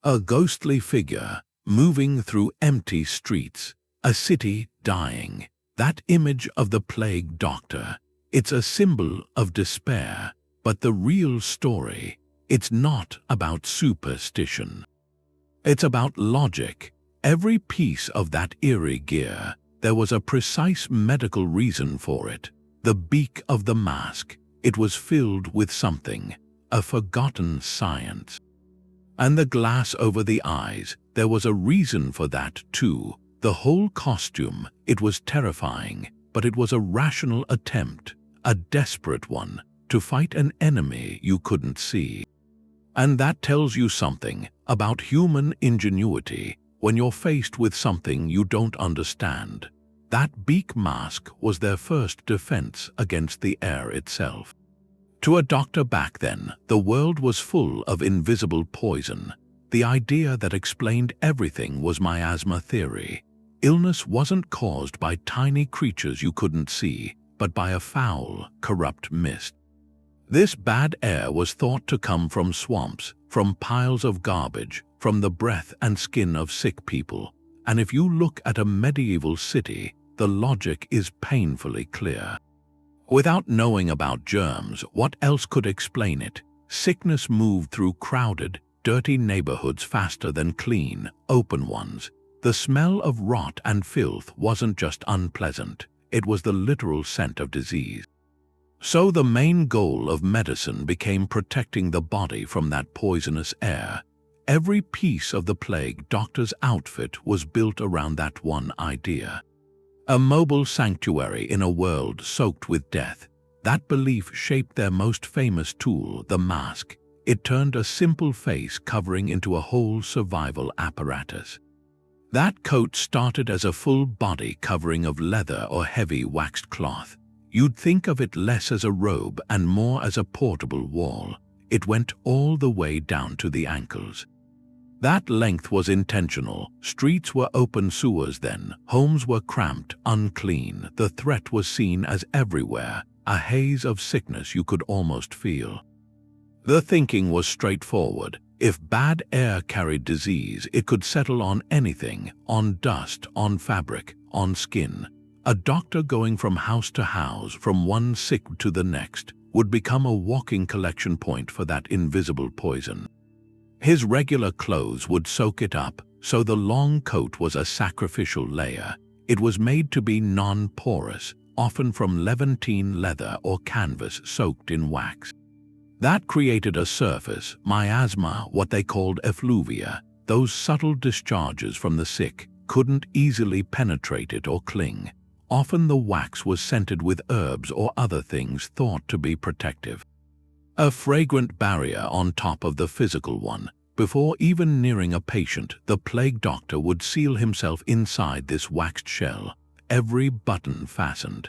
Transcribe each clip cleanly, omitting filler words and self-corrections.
A ghostly figure moving through empty streets, a city dying. That image of the plague doctor, it's a symbol of despair, but the real story, it's not about superstition. It's about logic. Every piece of that eerie gear, there was a precise medical reason for it. The beak of the mask, it was filled with something, a forgotten science. And the glass over the eyes, there was a reason for that too. The whole costume, it was terrifying, but it was a rational attempt, a desperate one, to fight an enemy you couldn't see. And that tells you something about human ingenuity when you're faced with something you don't understand. That beak mask was their first defense against the air itself. To a doctor back then, the world was full of invisible poison. The idea that explained everything was miasma theory. Illness wasn't caused by tiny creatures you couldn't see, but by a foul, corrupt mist. This bad air was thought to come from swamps, from piles of garbage, from the breath and skin of sick people. And if you look at a medieval city, the logic is painfully clear. Without knowing about germs, what else could explain it? Sickness moved through crowded, dirty neighborhoods faster than clean, open ones. The smell of rot and filth wasn't just unpleasant, it was the literal scent of disease. So the main goal of medicine became protecting the body from that poisonous air. Every piece of the plague doctor's outfit was built around that one idea. A mobile sanctuary in a world soaked with death. That belief shaped their most famous tool, the mask. It turned a simple face covering into a whole survival apparatus. That coat started as a full body covering of leather or heavy waxed cloth. You'd think of it less as a robe and more as a portable wall. It went all the way down to the ankles. That length was intentional. Streets were open sewers then. Homes were cramped, unclean. The threat was seen as everywhere, a haze of sickness you could almost feel. The thinking was straightforward. If bad air carried disease, it could settle on anything, on dust, on fabric, on skin. A doctor going from house to house, from one sick to the next, would become a walking collection point for that invisible poison. His regular clothes would soak it up, so the long coat was a sacrificial layer. It was made to be non-porous, often from Levantine leather or canvas soaked in wax. That created a surface, miasma, what they called effluvia. Those subtle discharges from the sick couldn't easily penetrate it or cling. Often the wax was scented with herbs or other things thought to be protective. A fragrant barrier on top of the physical one. Before even nearing a patient, the plague doctor would seal himself inside this waxed shell, every button fastened.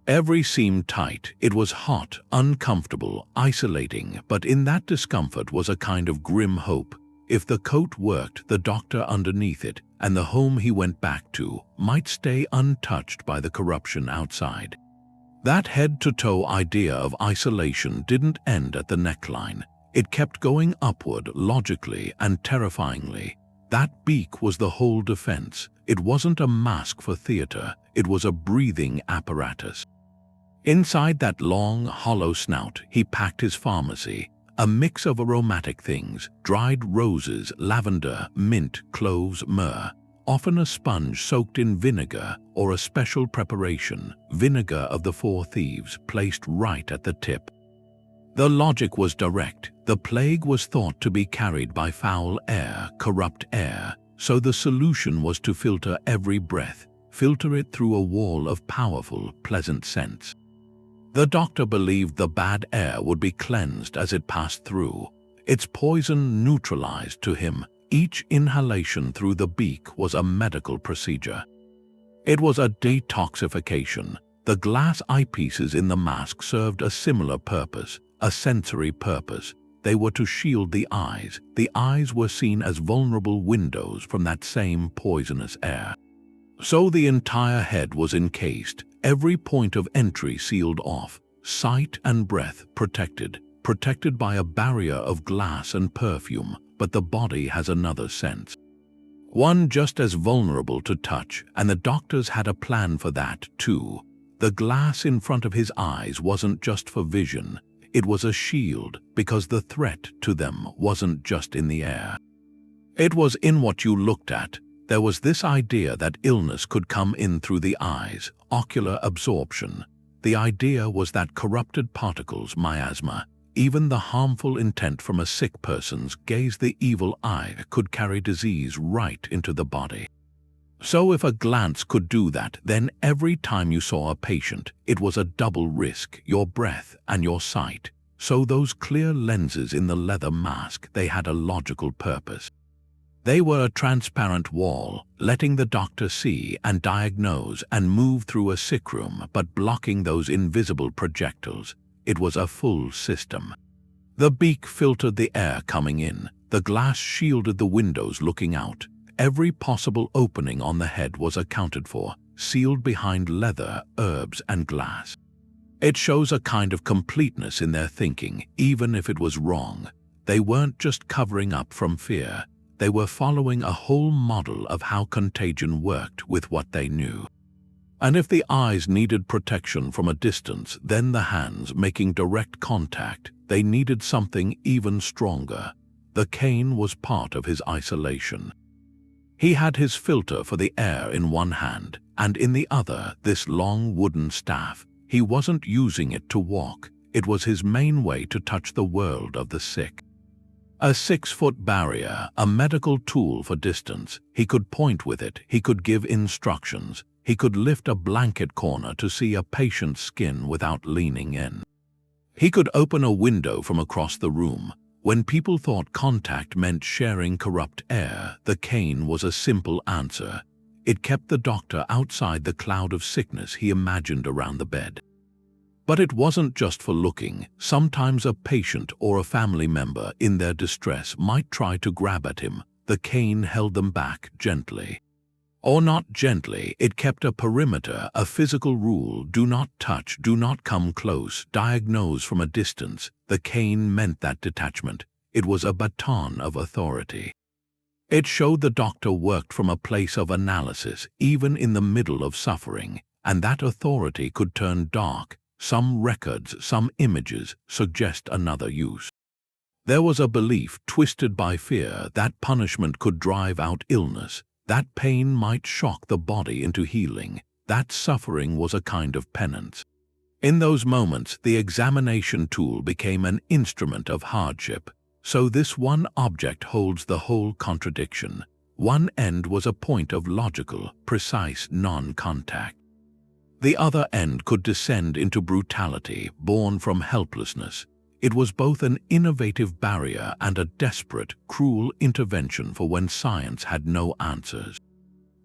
Every seam tight. It was hot, uncomfortable, isolating, but in that discomfort was a kind of grim hope. If the coat worked, the doctor underneath it, and the home he went back to, might stay untouched by the corruption outside. That head-to-toe idea of isolation didn't end at the neckline. It kept going upward logically and terrifyingly. That beak was the whole defense. It wasn't a mask for theater, it was a breathing apparatus. Inside that long, hollow snout, he packed his pharmacy, a mix of aromatic things, dried roses, lavender, mint, cloves, myrrh, often a sponge soaked in vinegar or a special preparation, vinegar of the four thieves, placed right at the tip. The logic was direct. The plague was thought to be carried by foul air, corrupt air, so the solution was to filter every breath, filter it through a wall of powerful, pleasant scents. The doctor believed the bad air would be cleansed as it passed through, its poison neutralized to him. Each inhalation through the beak was a medical procedure. It was a detoxification. The glass eyepieces in the mask served a similar purpose, a sensory purpose. They were to shield the eyes. The eyes were seen as vulnerable windows from that same poisonous air. So the entire head was encased, every point of entry sealed off, sight and breath protected by a barrier of glass and perfume, but the body has another sense. One just as vulnerable to touch, and the doctors had a plan for that too. The glass in front of his eyes wasn't just for vision, it was a shield, because the threat to them wasn't just in the air. It was in what you looked at. There was this idea that illness could come in through the eyes, ocular absorption. The idea was that corrupted particles, miasma, even the harmful intent from a sick person's gaze, the evil eye, could carry disease right into the body. So if a glance could do that, then every time you saw a patient, it was a double risk, your breath and your sight. So those clear lenses in the leather mask, they had a logical purpose. They were a transparent wall, letting the doctor see and diagnose and move through a sick room, but blocking those invisible projectiles. It was a full system. The beak filtered the air coming in, the glass shielded the windows looking out. Every possible opening on the head was accounted for, sealed behind leather, herbs, and glass. It shows a kind of completeness in their thinking, even if it was wrong. They weren't just covering up from fear. They were following a whole model of how contagion worked with what they knew. And if the eyes needed protection from a distance, then the hands making direct contact, they needed something even stronger. The cane was part of his isolation. He had his filter for the air in one hand, and in the other this long wooden staff. He wasn't using it to walk, it was his main way to touch the world of the sick. A 6-foot barrier, a medical tool for distance. He could point with it, he could give instructions, he could lift a blanket corner to see a patient's skin without leaning in. He could open a window from across the room. When people thought contact meant sharing corrupt air, the cane was a simple answer. It kept the doctor outside the cloud of sickness he imagined around the bed. But it wasn't just for looking. Sometimes a patient or a family member in their distress might try to grab at him. The cane held them back gently. Or not gently, it kept a perimeter, a physical rule: do not touch, do not come close, diagnose from a distance. The cane meant that detachment. It was a baton of authority. It showed the doctor worked from a place of analysis, even in the middle of suffering, and that authority could turn dark. Some records, some images, suggest another use. There was a belief, twisted by fear, that punishment could drive out illness, that pain might shock the body into healing, that suffering was a kind of penance. In those moments, the examination tool became an instrument of hardship. So this one object holds the whole contradiction. One end was a point of logical, precise non-contact. The other end could descend into brutality, born from helplessness. It was both an innovative barrier and a desperate, cruel intervention for when science had no answers.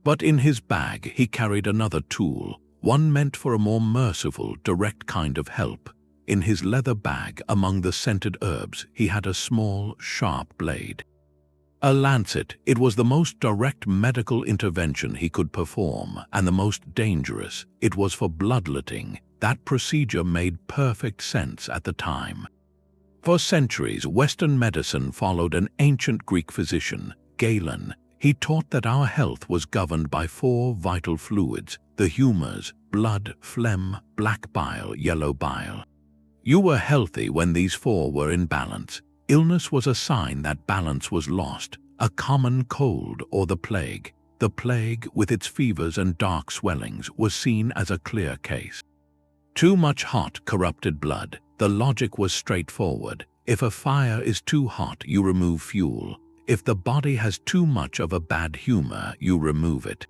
But in his bag he carried another tool, one meant for a more merciful, direct kind of help. In his leather bag, among the scented herbs, he had a small, sharp blade. A lancet. It was the most direct medical intervention he could perform, and the most dangerous. It was for bloodletting. That procedure made perfect sense at the time. For centuries, Western medicine followed an ancient Greek physician, Galen. He taught that our health was governed by 4 vital fluids: the humors, blood, phlegm, black bile, yellow bile. You were healthy when these 4 were in balance. Illness was a sign that balance was lost. A common cold or the plague. The plague, with its fevers and dark swellings, was seen as a clear case. Too much hot, corrupted blood. The logic was straightforward. If a fire is too hot, you remove fuel. If the body has too much of a bad humor, you remove it.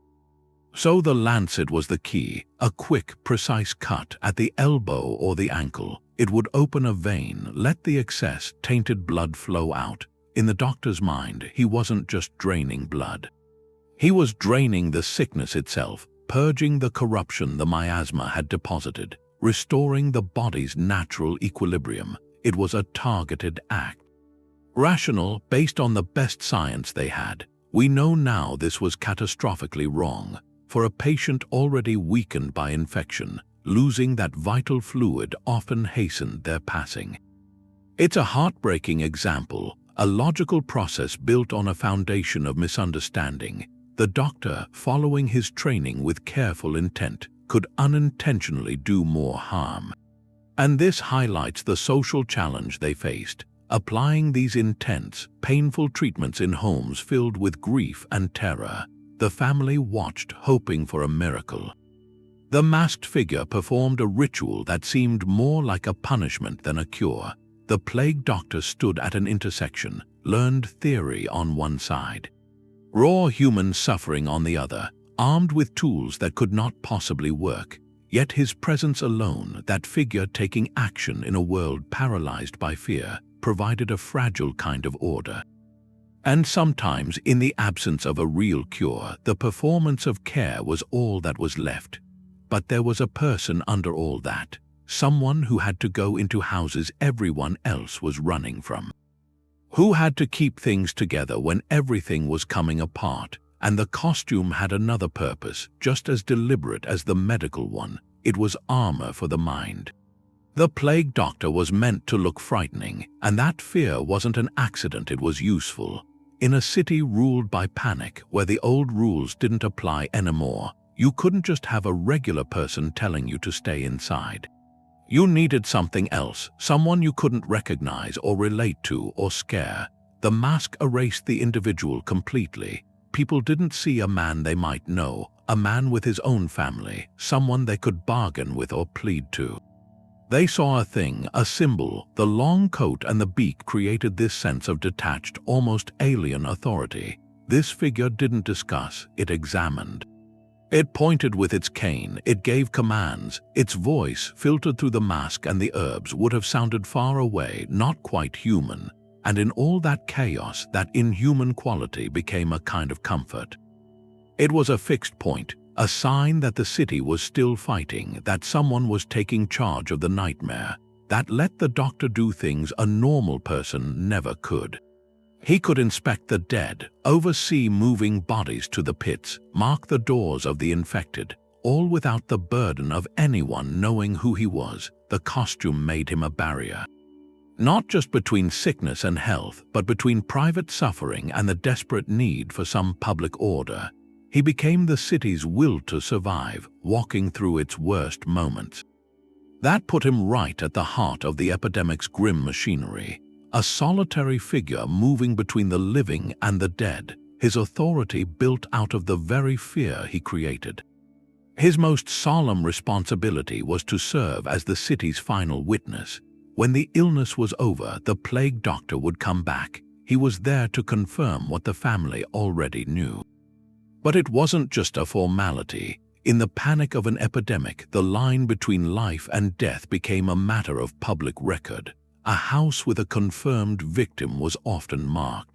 So the lancet was the key, a quick, precise cut at the elbow or the ankle. It would open a vein, let the excess, tainted blood flow out. In the doctor's mind, he wasn't just draining blood. He was draining the sickness itself, purging the corruption the miasma had deposited, restoring the body's natural equilibrium. It was a targeted act. Rational, based on the best science they had. We know now this was catastrophically wrong. For a patient already weakened by infection, losing that vital fluid often hastened their passing. It's a heartbreaking example, a logical process built on a foundation of misunderstanding. The doctor, following his training with careful intent, could unintentionally do more harm. And this highlights the social challenge they faced, applying these intense, painful treatments in homes filled with grief and terror. The family watched, hoping for a miracle. The masked figure performed a ritual that seemed more like a punishment than a cure. The plague doctor stood at an intersection, learned theory on one side, raw human suffering on the other, armed with tools that could not possibly work. Yet his presence alone, that figure taking action in a world paralyzed by fear, provided a fragile kind of order. And sometimes, in the absence of a real cure, the performance of care was all that was left. But there was a person under all that, someone who had to go into houses everyone else was running from, who had to keep things together when everything was coming apart. And the costume had another purpose, just as deliberate as the medical one. It was armor for the mind. The plague doctor was meant to look frightening, and that fear wasn't an accident, it was useful. In a city ruled by panic, where the old rules didn't apply anymore, you couldn't just have a regular person telling you to stay inside. You needed something else, someone you couldn't recognize or relate to or scare. The mask erased the individual completely. People didn't see a man they might know, a man with his own family, someone they could bargain with or plead to. They saw a thing, a symbol. The long coat and the beak created this sense of detached, almost alien authority. This figure didn't discuss, it examined. It pointed with its cane, it gave commands. Its voice, filtered through the mask and the herbs, would have sounded far away, not quite human. And in all that chaos, that inhuman quality became a kind of comfort. It was a fixed point, a sign that the city was still fighting, that someone was taking charge of the nightmare, that let the doctor do things a normal person never could. He could inspect the dead, oversee moving bodies to the pits, mark the doors of the infected, all without the burden of anyone knowing who he was. The costume made him a barrier. Not just between sickness and health, but between private suffering and the desperate need for some public order. He became the city's will to survive, walking through its worst moments. That put him right at the heart of the epidemic's grim machinery, a solitary figure moving between the living and the dead, his authority built out of the very fear he created. His most solemn responsibility was to serve as the city's final witness. When the illness was over, the plague doctor would come back. He was there to confirm what the family already knew. But it wasn't just a formality. In the panic of an epidemic, the line between life and death became a matter of public record. A house with a confirmed victim was often marked.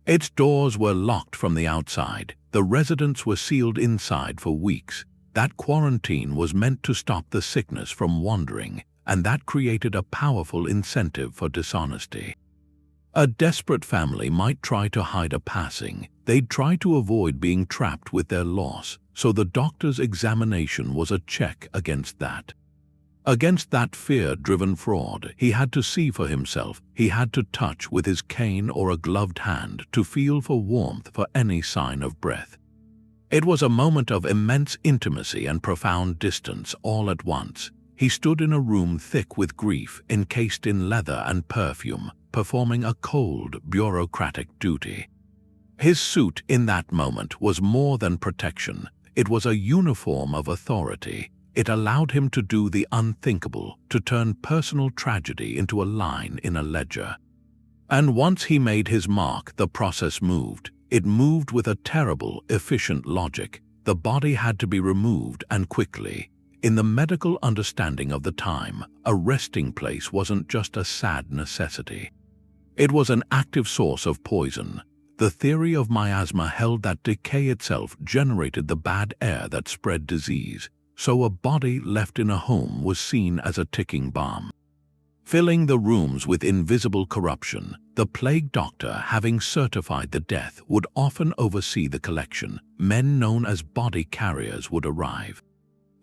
Its doors were locked from the outside. The residents were sealed inside for weeks. That quarantine was meant to stop the sickness from wandering, and that created a powerful incentive for dishonesty. A desperate family might try to hide a passing. They'd try to avoid being trapped with their loss, so the doctor's examination was a check against that. Against that fear-driven fraud, he had to see for himself. He had to touch with his cane or a gloved hand to feel for warmth, for any sign of breath. It was a moment of immense intimacy and profound distance all at once. He stood in a room thick with grief, encased in leather and perfume, performing a cold, bureaucratic duty. His suit in that moment was more than protection. It was a uniform of authority. It allowed him to do the unthinkable, to turn personal tragedy into a line in a ledger. And once he made his mark, the process moved. It moved with a terrible, efficient logic. The body had to be removed, and quickly. In the medical understanding of the time, a resting place wasn't just a sad necessity. It was an active source of poison. The theory of miasma held that decay itself generated the bad air that spread disease, so a body left in a home was seen as a ticking bomb, filling the rooms with invisible corruption. The plague doctor, having certified the death, would often oversee the collection. Men known as body carriers would arrive.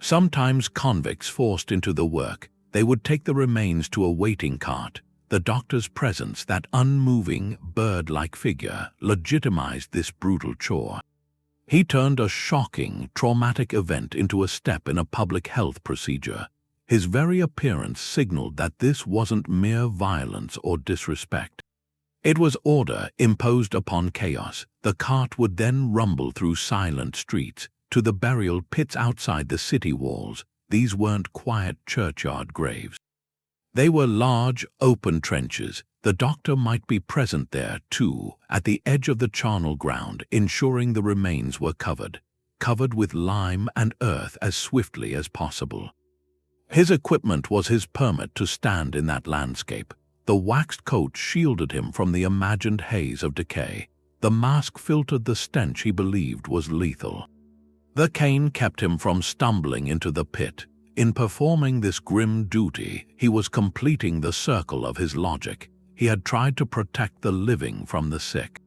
Sometimes convicts forced into the work. They would take the remains to a waiting cart. The doctor's presence, that unmoving, bird-like figure, legitimized this brutal chore. He turned a shocking, traumatic event into a step in a public health procedure. His very appearance signaled that this wasn't mere violence or disrespect. It was order imposed upon chaos. The cart would then rumble through silent streets to the burial pits outside the city walls. These weren't quiet churchyard graves. They were large, open trenches. The doctor might be present there, too, at the edge of the charnel ground, ensuring the remains were covered with lime and earth as swiftly as possible. His equipment was his permit to stand in that landscape. The waxed coat shielded him from the imagined haze of decay. The mask filtered the stench he believed was lethal. The cane kept him from stumbling into the pit. In performing this grim duty, he was completing the circle of his logic. He had tried to protect the living from the sick.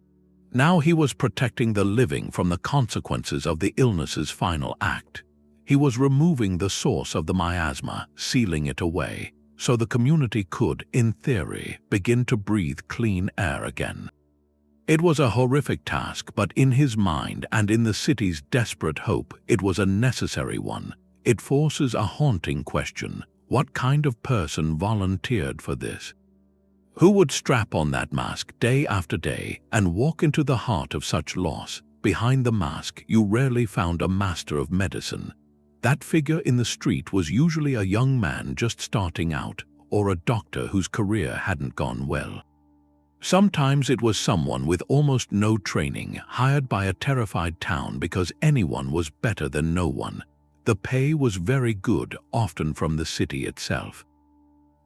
Now he was protecting the living from the consequences of the illness's final act. He was removing the source of the miasma, sealing it away, so the community could, in theory, begin to breathe clean air again. It was a horrific task, but in his mind and in the city's desperate hope, it was a necessary one. It forces a haunting question. What kind of person volunteered for this? Who would strap on that mask day after day and walk into the heart of such loss? Behind the mask, you rarely found a master of medicine. That figure in the street was usually a young man just starting out, or a doctor whose career hadn't gone well. Sometimes it was someone with almost no training, hired by a terrified town because anyone was better than no one. The pay was very good, often from the city itself.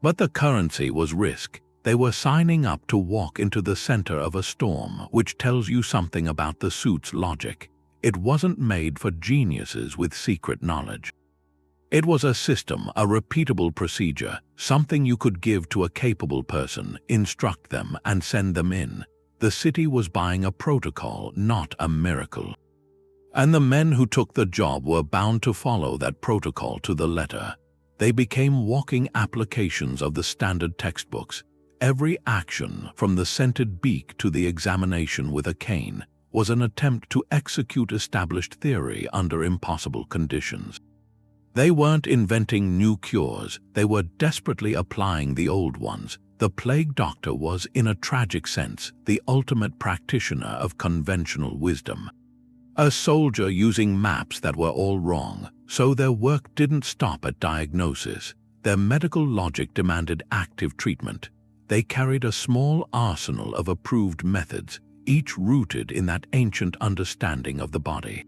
But the currency was risk. They were signing up to walk into the center of a storm, which tells you something about the suit's logic. It wasn't made for geniuses with secret knowledge. It was a system, a repeatable procedure, something you could give to a capable person, instruct them, and send them in. The city was buying a protocol, not a miracle. And the men who took the job were bound to follow that protocol to the letter. They became walking applications of the standard textbooks. Every action, from the scented beak to the examination with a cane, was an attempt to execute established theory under impossible conditions. They weren't inventing new cures, they were desperately applying the old ones. The plague doctor was, in a tragic sense, the ultimate practitioner of conventional wisdom. A soldier using maps that were all wrong, so their work didn't stop at diagnosis. Their medical logic demanded active treatment. They carried a small arsenal of approved methods, each rooted in that ancient understanding of the body.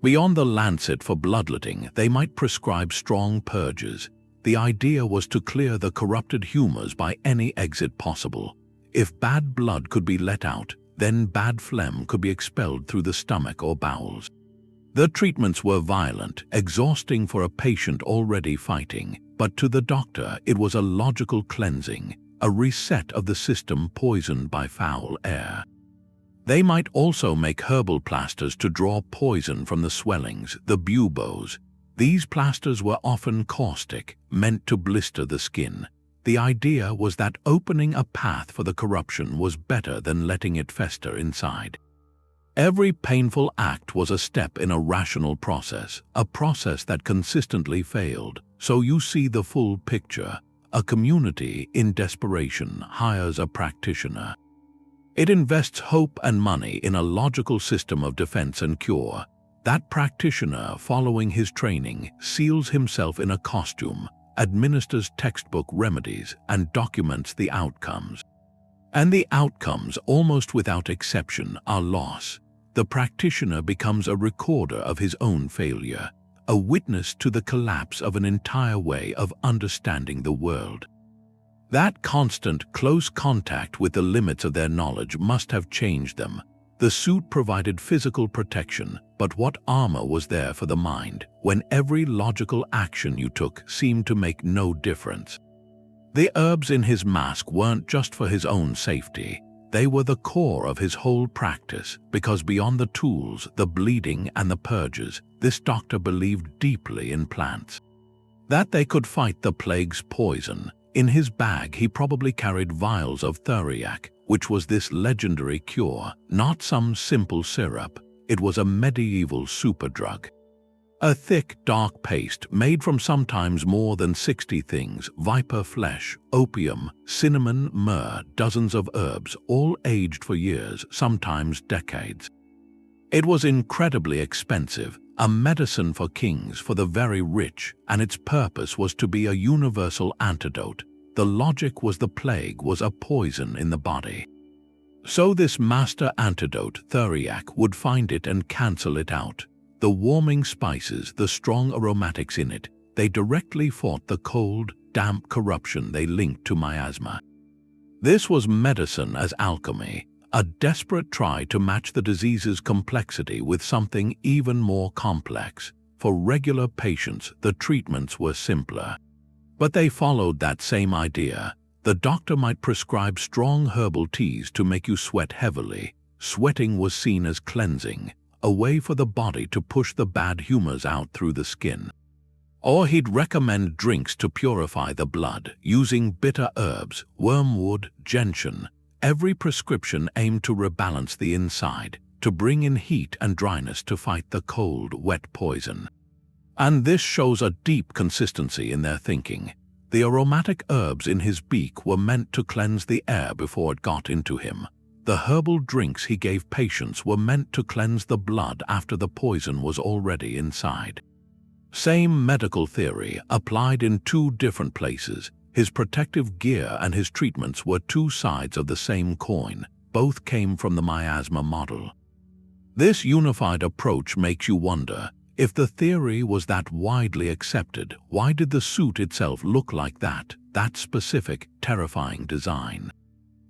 Beyond the lancet for bloodletting, they might prescribe strong purges. The idea was to clear the corrupted humors by any exit possible. If bad blood could be let out, then bad phlegm could be expelled through the stomach or bowels. The treatments were violent, exhausting for a patient already fighting, but to the doctor it was a logical cleansing, a reset of the system poisoned by foul air. They might also make herbal plasters to draw poison from the swellings, the buboes. These plasters were often caustic, meant to blister the skin. The idea was that opening a path for the corruption was better than letting it fester inside. Every painful act was a step in a rational process, a process that consistently failed. So you see the full picture. A community, in desperation, hires a practitioner. It invests hope and money in a logical system of defense and cure. That practitioner, following his training, seals himself in a costume, administers textbook remedies, and documents the outcomes. And the outcomes, almost without exception, are loss. The practitioner becomes a recorder of his own failure, a witness to the collapse of an entire way of understanding the world. That constant, close contact with the limits of their knowledge must have changed them. The suit provided physical protection, but what armor was there for the mind when every logical action you took seemed to make no difference? The herbs in his mask weren't just for his own safety. They were the core of his whole practice, because beyond the tools, the bleeding, and the purges, this doctor believed deeply in plants. That they could fight the plague's poison. In his bag he probably carried vials of Theriac, which was this legendary cure, not some simple syrup. It was a medieval superdrug. A thick, dark paste made from sometimes more than 60 things: viper flesh, opium, cinnamon, myrrh, dozens of herbs, all aged for years, sometimes decades. It was incredibly expensive, a medicine for kings, for the very rich, and its purpose was to be a universal antidote. The logic was the plague was a poison in the body. So this master antidote, Theriac, would find it and cancel it out. The warming spices, the strong aromatics in it, they directly fought the cold, damp corruption they linked to miasma. This was medicine as alchemy, a desperate try to match the disease's complexity with something even more complex. For regular patients, the treatments were simpler. But they followed that same idea. The doctor might prescribe strong herbal teas to make you sweat heavily. Sweating was seen as cleansing, a way for the body to push the bad humors out through the skin. Or he'd recommend drinks to purify the blood, using bitter herbs, wormwood, gentian. Every prescription aimed to rebalance the inside, to bring in heat and dryness to fight the cold, wet poison. And this shows a deep consistency in their thinking. The aromatic herbs in his beak were meant to cleanse the air before it got into him. The herbal drinks he gave patients were meant to cleanse the blood after the poison was already inside. Same medical theory applied in two different places. His protective gear and his treatments were two sides of the same coin. Both came from the miasma model. This unified approach makes you wonder, if the theory was that widely accepted, why did the suit itself look like that specific, terrifying design?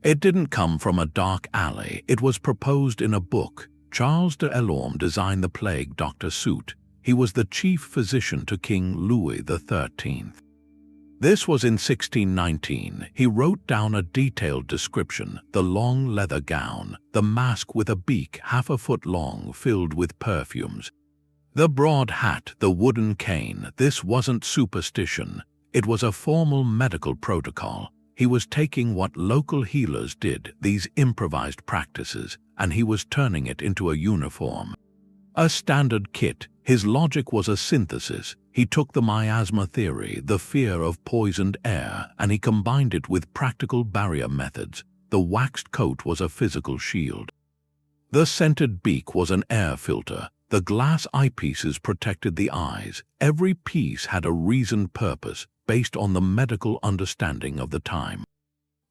It didn't come from a dark alley. It was proposed in a book. Charles de Lorme designed the plague doctor suit. He was the chief physician to King Louis XIII. This was in 1619. He wrote down a detailed description: the long leather gown, the mask with a beak half a foot long filled with perfumes, the broad hat, the wooden cane. This wasn't superstition. It was a formal medical protocol. He was taking what local healers did, these improvised practices, and he was turning it into a uniform. A standard kit. His logic was a synthesis. He took the miasma theory, the fear of poisoned air, and he combined it with practical barrier methods. The waxed coat was a physical shield. The scented beak was an air filter. The glass eyepieces protected the eyes. Every piece had a reasoned purpose, based on the medical understanding of the time.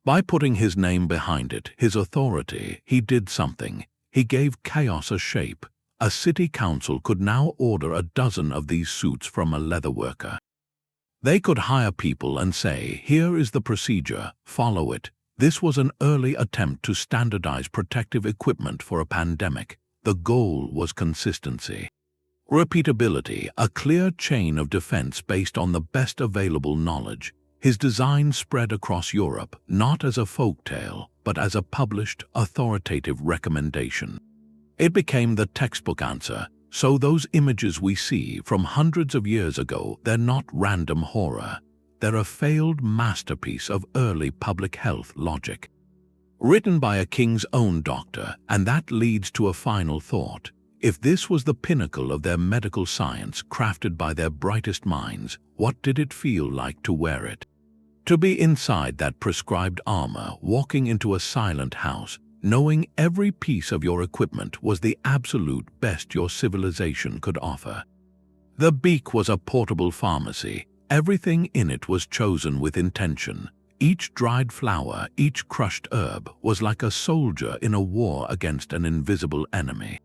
By putting his name behind it, his authority, he did something. He gave chaos a shape. A city council could now order a dozen of these suits from a leatherworker. They could hire people and say, "Here is the procedure, follow it." This was an early attempt to standardize protective equipment for a pandemic. The goal was consistency. Repeatability, a clear chain of defense based on the best available knowledge. His design spread across Europe, not as a folktale, but as a published, authoritative recommendation. It became the textbook answer. So those images we see from hundreds of years ago, they're not random horror. They're a failed masterpiece of early public health logic. Written by a king's own doctor, and that leads to a final thought. If this was the pinnacle of their medical science crafted by their brightest minds, what did it feel like to wear it? To be inside that prescribed armor, walking into a silent house, knowing every piece of your equipment was the absolute best your civilization could offer. The beak was a portable pharmacy. Everything in it was chosen with intention. Each dried flower, each crushed herb was like a soldier in a war against an invisible enemy.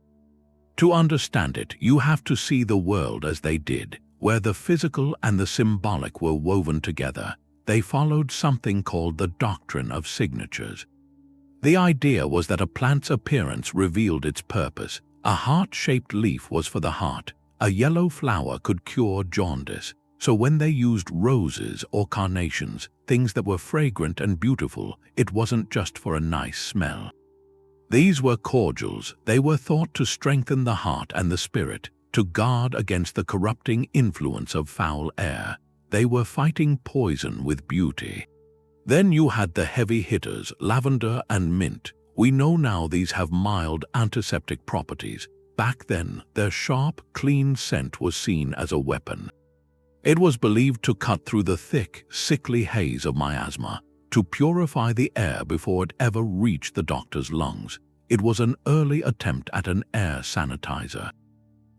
To understand it, you have to see the world as they did, where the physical and the symbolic were woven together. They followed something called the Doctrine of Signatures. The idea was that a plant's appearance revealed its purpose. A heart-shaped leaf was for the heart. A yellow flower could cure jaundice. So when they used roses or carnations, things that were fragrant and beautiful, it wasn't just for a nice smell. These were cordials. They were thought to strengthen the heart and the spirit, to guard against the corrupting influence of foul air. They were fighting poison with beauty. Then you had the heavy hitters, lavender and mint. We know now these have mild antiseptic properties. Back then, their sharp, clean scent was seen as a weapon. It was believed to cut through the thick, sickly haze of miasma, to purify the air before it ever reached the doctor's lungs. It was an early attempt at an air sanitizer,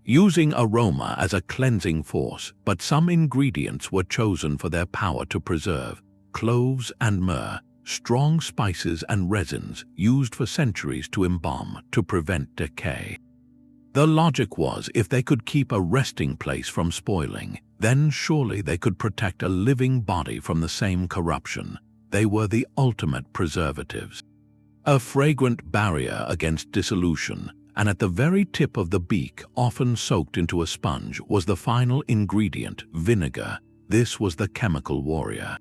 using aroma as a cleansing force, but some ingredients were chosen for their power to preserve: cloves and myrrh, strong spices and resins used for centuries to embalm, to prevent decay. The logic was, if they could keep a resting place from spoiling, then surely they could protect a living body from the same corruption. They were the ultimate preservatives. A fragrant barrier against dissolution, and at the very tip of the beak, often soaked into a sponge, was the final ingredient, vinegar. This was the chemical warrior.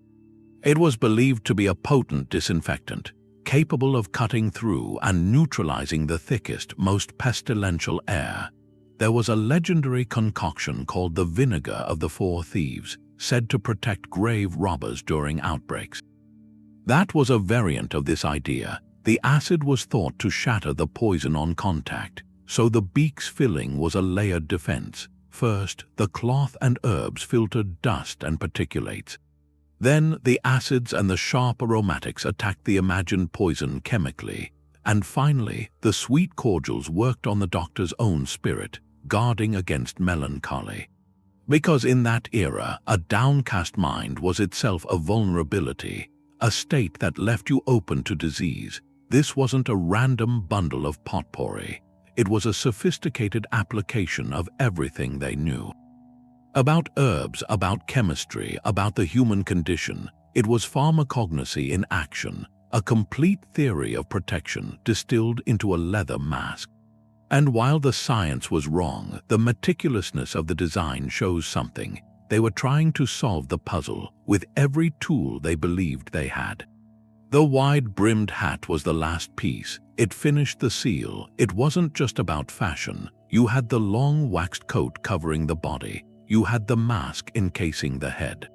It was believed to be a potent disinfectant, capable of cutting through and neutralizing the thickest, most pestilential air. There was a legendary concoction called the vinegar of the Four Thieves, said to protect grave robbers during outbreaks. That was a variant of this idea. The acid was thought to shatter the poison on contact, so the beak's filling was a layered defense. First, the cloth and herbs filtered dust and particulates. Then, the acids and the sharp aromatics attacked the imagined poison chemically. And finally, the sweet cordials worked on the doctor's own spirit, guarding against melancholy. Because in that era, a downcast mind was itself a vulnerability, a state that left you open to disease. This wasn't a random bundle of potpourri. It was a sophisticated application of everything they knew. About herbs, about chemistry, about the human condition. It was pharmacognosy in action, a complete theory of protection distilled into a leather mask. And while the science was wrong, the meticulousness of the design shows something. They were trying to solve the puzzle with every tool they believed they had. The wide-brimmed hat was the last piece. It finished the seal. It wasn't just about fashion. You had the long waxed coat covering the body. You had the mask encasing the head.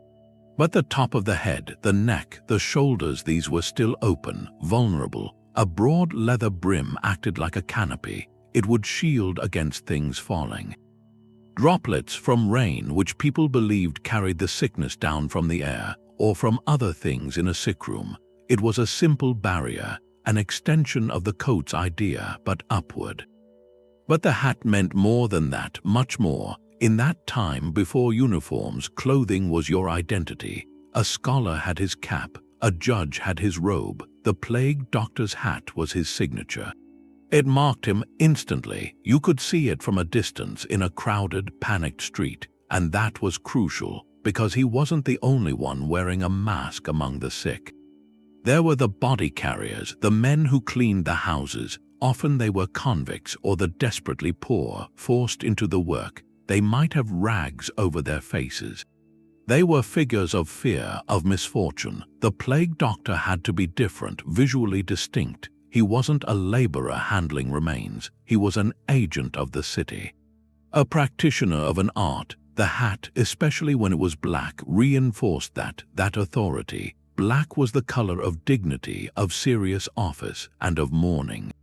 But the top of the head, the neck, the shoulders, these were still open, vulnerable. A broad leather brim acted like a canopy. It would shield against things falling. Droplets from rain, which people believed carried the sickness down from the air, or from other things in a sick room. It was a simple barrier, an extension of the coat's idea, but upward. But the hat meant more than that, much more. In that time, before uniforms, clothing was your identity. A scholar had his cap, a judge had his robe. The plague doctor's hat was his signature. It marked him instantly. You could see it from a distance in a crowded, panicked street. And that was crucial, because he wasn't the only one wearing a mask among the sick. There were the body carriers, the men who cleaned the houses. Often they were convicts or the desperately poor, forced into the work. They might have rags over their faces. They were figures of fear, of misfortune. The plague doctor had to be different, visually distinct. He wasn't a laborer handling remains. He was an agent of the city. A practitioner of an art. The hat, especially when it was black, reinforced that authority. Black was the color of dignity, of serious office, and of mourning.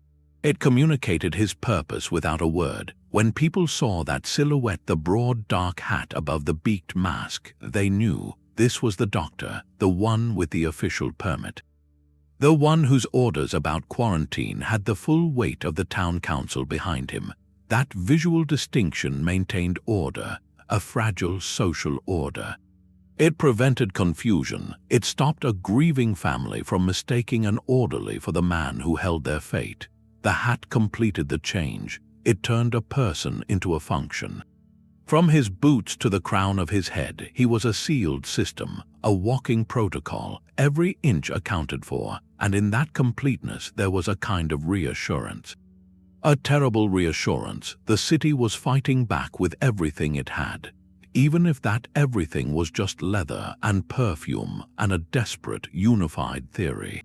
It communicated his purpose without a word. When people saw that silhouette, the broad dark hat above the beaked mask, they knew this was the doctor, the one with the official permit. The one whose orders about quarantine had the full weight of the town council behind him. That visual distinction maintained order, a fragile social order. It prevented confusion. It stopped a grieving family from mistaking an orderly for the man who held their fate. The hat completed the change. It turned a person into a function. From his boots to the crown of his head, he was a sealed system, a walking protocol, every inch accounted for, and in that completeness there was a kind of reassurance. A terrible reassurance. The city was fighting back with everything it had, even if that everything was just leather and perfume and a desperate, unified theory.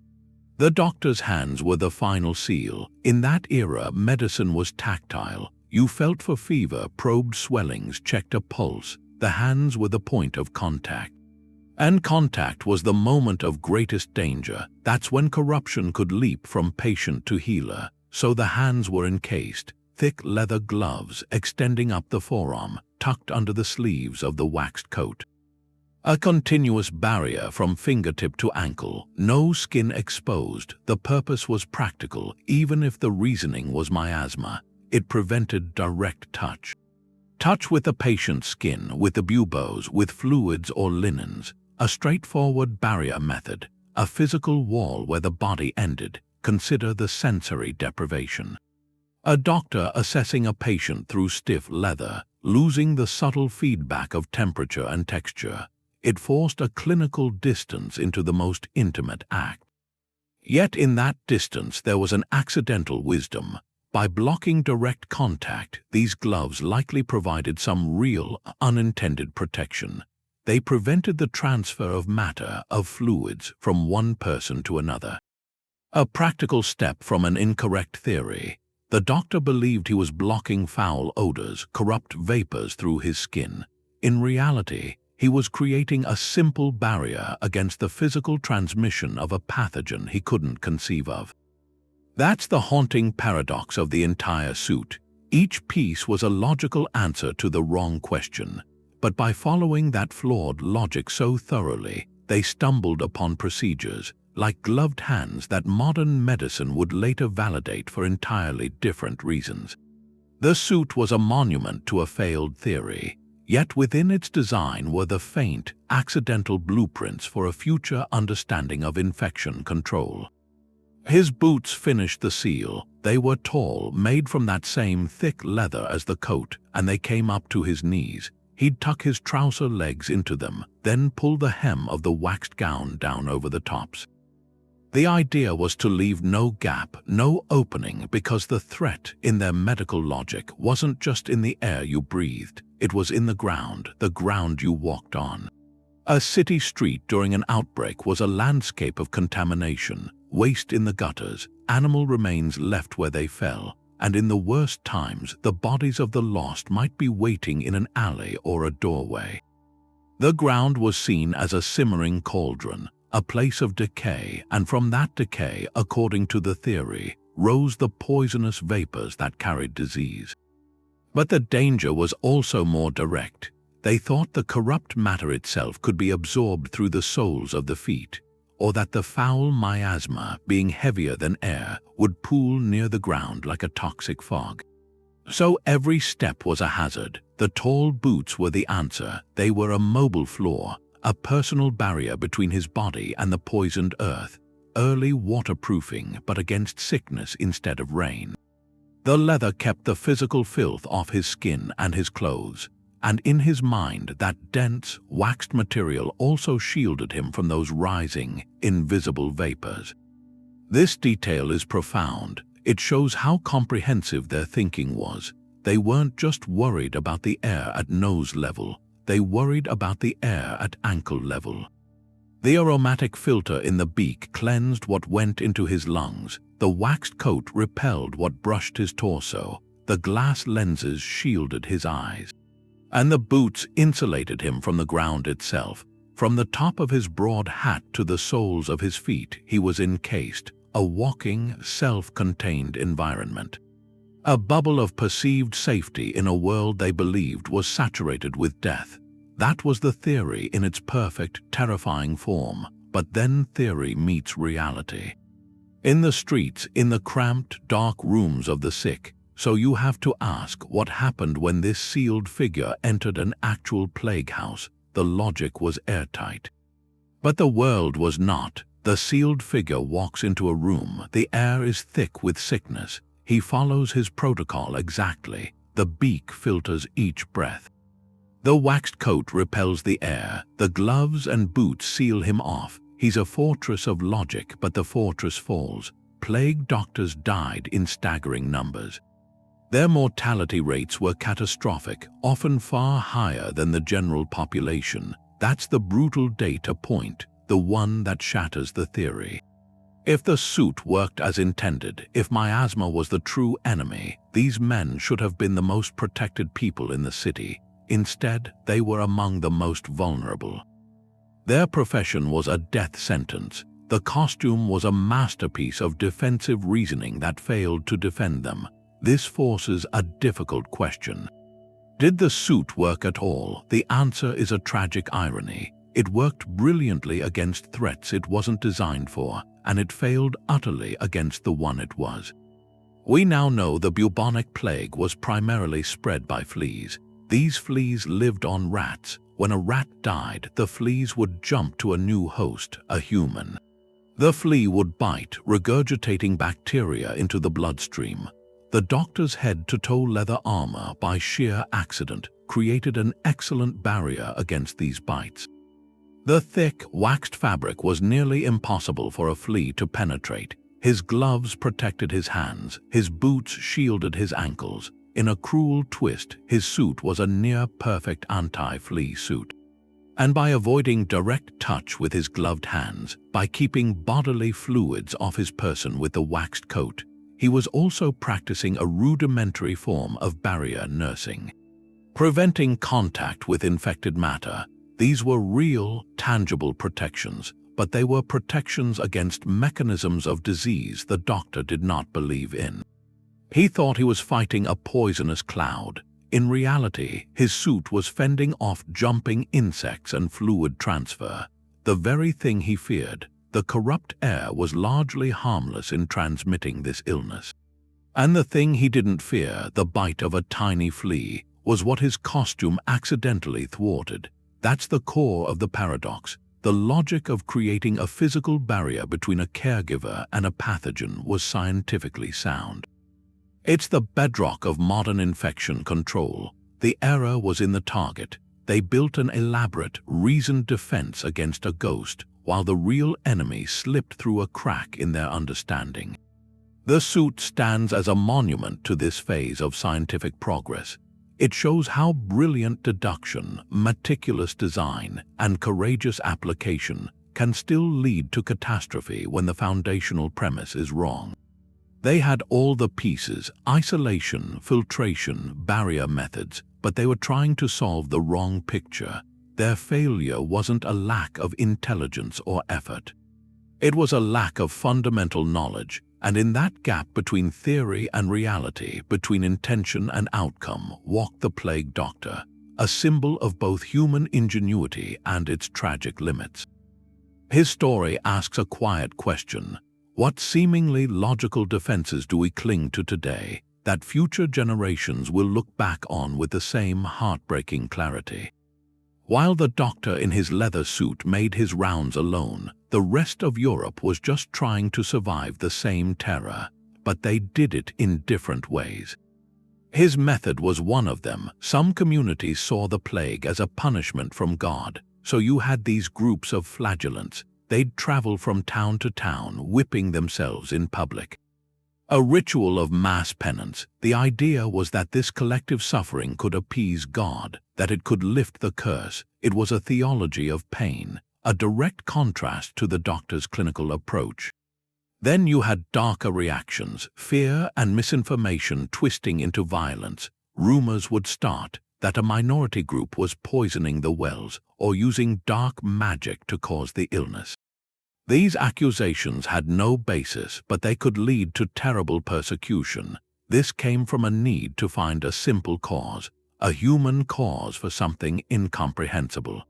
The doctor's hands were the final seal. In that era, medicine was tactile. You felt for fever, probed swellings, checked a pulse. The hands were the point of contact. And contact was the moment of greatest danger. That's when corruption could leap from patient to healer. So the hands were encased, thick leather gloves extending up the forearm, tucked under the sleeves of the waxed coat. A continuous barrier from fingertip to ankle, no skin exposed. The purpose was practical, even if the reasoning was miasma. It prevented direct touch. Touch with the patient's skin, with the buboes, with fluids or linens. A straightforward barrier method, a physical wall where the body ended. Consider the sensory deprivation. A doctor assessing a patient through stiff leather, losing the subtle feedback of temperature and texture. It forced a clinical distance into the most intimate act. Yet in that distance there was an accidental wisdom. By blocking direct contact, these gloves likely provided some real, unintended protection. They prevented the transfer of matter, of fluids, from one person to another. A practical step from an incorrect theory. The doctor believed he was blocking foul odors, corrupt vapors through his skin. In reality, he was creating a simple barrier against the physical transmission of a pathogen he couldn't conceive of. That's the haunting paradox of the entire suit. Each piece was a logical answer to the wrong question. But by following that flawed logic so thoroughly, they stumbled upon procedures, like gloved hands, that modern medicine would later validate for entirely different reasons. The suit was a monument to a failed theory. Yet within its design were the faint, accidental blueprints for a future understanding of infection control. His boots finished the seal. They were tall, made from that same thick leather as the coat, and they came up to his knees. He'd tuck his trouser legs into them, then pull the hem of the waxed gown down over the tops. The idea was to leave no gap, no opening, because the threat, in their medical logic, wasn't just in the air you breathed. It was in the ground you walked on. A city street during an outbreak was a landscape of contamination, waste in the gutters, animal remains left where they fell, and in the worst times, the bodies of the lost might be waiting in an alley or a doorway. The ground was seen as a simmering cauldron, a place of decay, and from that decay, according to the theory, rose the poisonous vapors that carried disease. But the danger was also more direct. They thought the corrupt matter itself could be absorbed through the soles of the feet, or that the foul miasma, being heavier than air, would pool near the ground like a toxic fog. So every step was a hazard. The tall boots were the answer. They were a mobile floor, a personal barrier between his body and the poisoned earth, early waterproofing but against sickness instead of rain. The leather kept the physical filth off his skin and his clothes, and in his mind that dense, waxed material also shielded him from those rising, invisible vapors. This detail is profound. It shows how comprehensive their thinking was. They weren't just worried about the air at nose level, they worried about the air at ankle level. The aromatic filter in the beak cleansed what went into his lungs, the waxed coat repelled what brushed his torso, the glass lenses shielded his eyes. And the boots insulated him from the ground itself. From the top of his broad hat to the soles of his feet, he was encased, a walking, self-contained environment. A bubble of perceived safety in a world they believed was saturated with death. That was the theory in its perfect, terrifying form. But then theory meets reality. In the streets, in the cramped, dark rooms of the sick, so you have to ask what happened when this sealed figure entered an actual plague house. The logic was airtight. But the world was not. The sealed figure walks into a room. The air is thick with sickness. He follows his protocol exactly. The beak filters each breath. The waxed coat repels the air. The gloves and boots seal him off. He's a fortress of logic, but the fortress falls. Plague doctors died in staggering numbers. Their mortality rates were catastrophic, often far higher than the general population. That's the brutal data point, the one that shatters the theory. If the suit worked as intended, if miasma was the true enemy, these men should have been the most protected people in the city. Instead, they were among the most vulnerable. Their profession was a death sentence. The costume was a masterpiece of defensive reasoning that failed to defend them. This forces a difficult question. Did the suit work at all? The answer is a tragic irony. It worked brilliantly against threats it wasn't designed for, and it failed utterly against the one it was. We now know the bubonic plague was primarily spread by fleas. These fleas lived on rats. When a rat died, the fleas would jump to a new host, a human. The flea would bite, regurgitating bacteria into the bloodstream. The doctor's head-to-toe leather armor, by sheer accident, created an excellent barrier against these bites. The thick, waxed fabric was nearly impossible for a flea to penetrate. His gloves protected his hands, his boots shielded his ankles. In a cruel twist, his suit was a near-perfect anti-flea suit. And by avoiding direct touch with his gloved hands, by keeping bodily fluids off his person with the waxed coat, he was also practicing a rudimentary form of barrier nursing. Preventing contact with infected matter, these were real, tangible protections, but they were protections against mechanisms of disease the doctor did not believe in. He thought he was fighting a poisonous cloud. In reality, his suit was fending off jumping insects and fluid transfer. The very thing he feared, the corrupt air, was largely harmless in transmitting this illness. And the thing he didn't fear, the bite of a tiny flea, was what his costume accidentally thwarted. That's the core of the paradox. The logic of creating a physical barrier between a caregiver and a pathogen was scientifically sound. It's the bedrock of modern infection control. The error was in the target. They built an elaborate, reasoned defense against a ghost, while the real enemy slipped through a crack in their understanding. The suit stands as a monument to this phase of scientific progress. It shows how brilliant deduction, meticulous design, and courageous application can still lead to catastrophe when the foundational premise is wrong. They had all the pieces: isolation, filtration, barrier methods, but they were trying to solve the wrong picture. Their failure wasn't a lack of intelligence or effort. It was a lack of fundamental knowledge, and in that gap between theory and reality, between intention and outcome, walked the plague doctor, a symbol of both human ingenuity and its tragic limits. His story asks a quiet question. What seemingly logical defenses do we cling to today that future generations will look back on with the same heartbreaking clarity? While the doctor in his leather suit made his rounds alone, the rest of Europe was just trying to survive the same terror, but they did it in different ways. His method was one of them. Some communities saw the plague as a punishment from God, so you had these groups of flagellants. They'd travel from town to town, whipping themselves in public. A ritual of mass penance. The idea was that this collective suffering could appease God, that it could lift the curse. It was a theology of pain, a direct contrast to the doctor's clinical approach. Then you had darker reactions, fear and misinformation twisting into violence. Rumors would start that a minority group was poisoning the wells or using dark magic to cause the illness. These accusations had no basis, but they could lead to terrible persecution. This came from a need to find a simple cause, a human cause for something incomprehensible.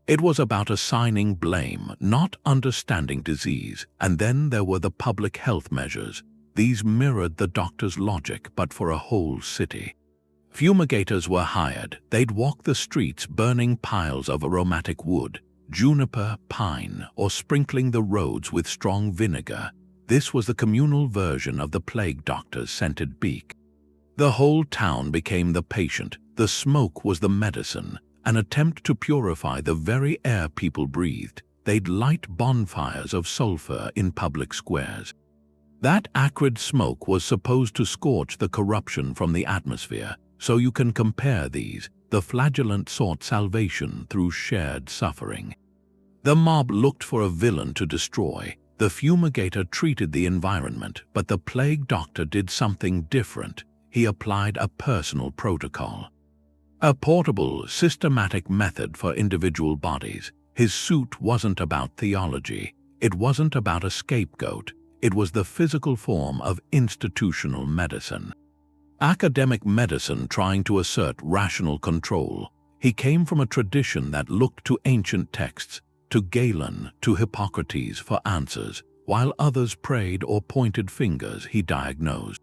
It was about assigning blame, not understanding disease. And then there were the public health measures. These mirrored the doctor's logic, but for a whole city. Fumigators were hired. They'd walk the streets burning piles of aromatic wood, juniper, pine, or sprinkling the roads with strong vinegar. This was the communal version of the plague doctor's scented Beak. The whole town became the patient. The smoke was the medicine, an attempt to purify the very air people breathed. They'd light bonfires of sulfur in public squares. That acrid smoke was supposed to scorch the corruption from the atmosphere. So you can compare these. The flagellant sought salvation through shared suffering. The mob looked for a villain to destroy. The fumigator treated the environment, but the plague doctor did something different. He applied a personal protocol. A portable, systematic method for individual bodies. His suit wasn't about theology. It wasn't about a scapegoat. It was the physical form of institutional medicine. Academic medicine trying to assert rational control. He came from a tradition that looked to ancient texts, to Galen, to Hippocrates for answers, while others prayed or pointed fingers. He diagnosed.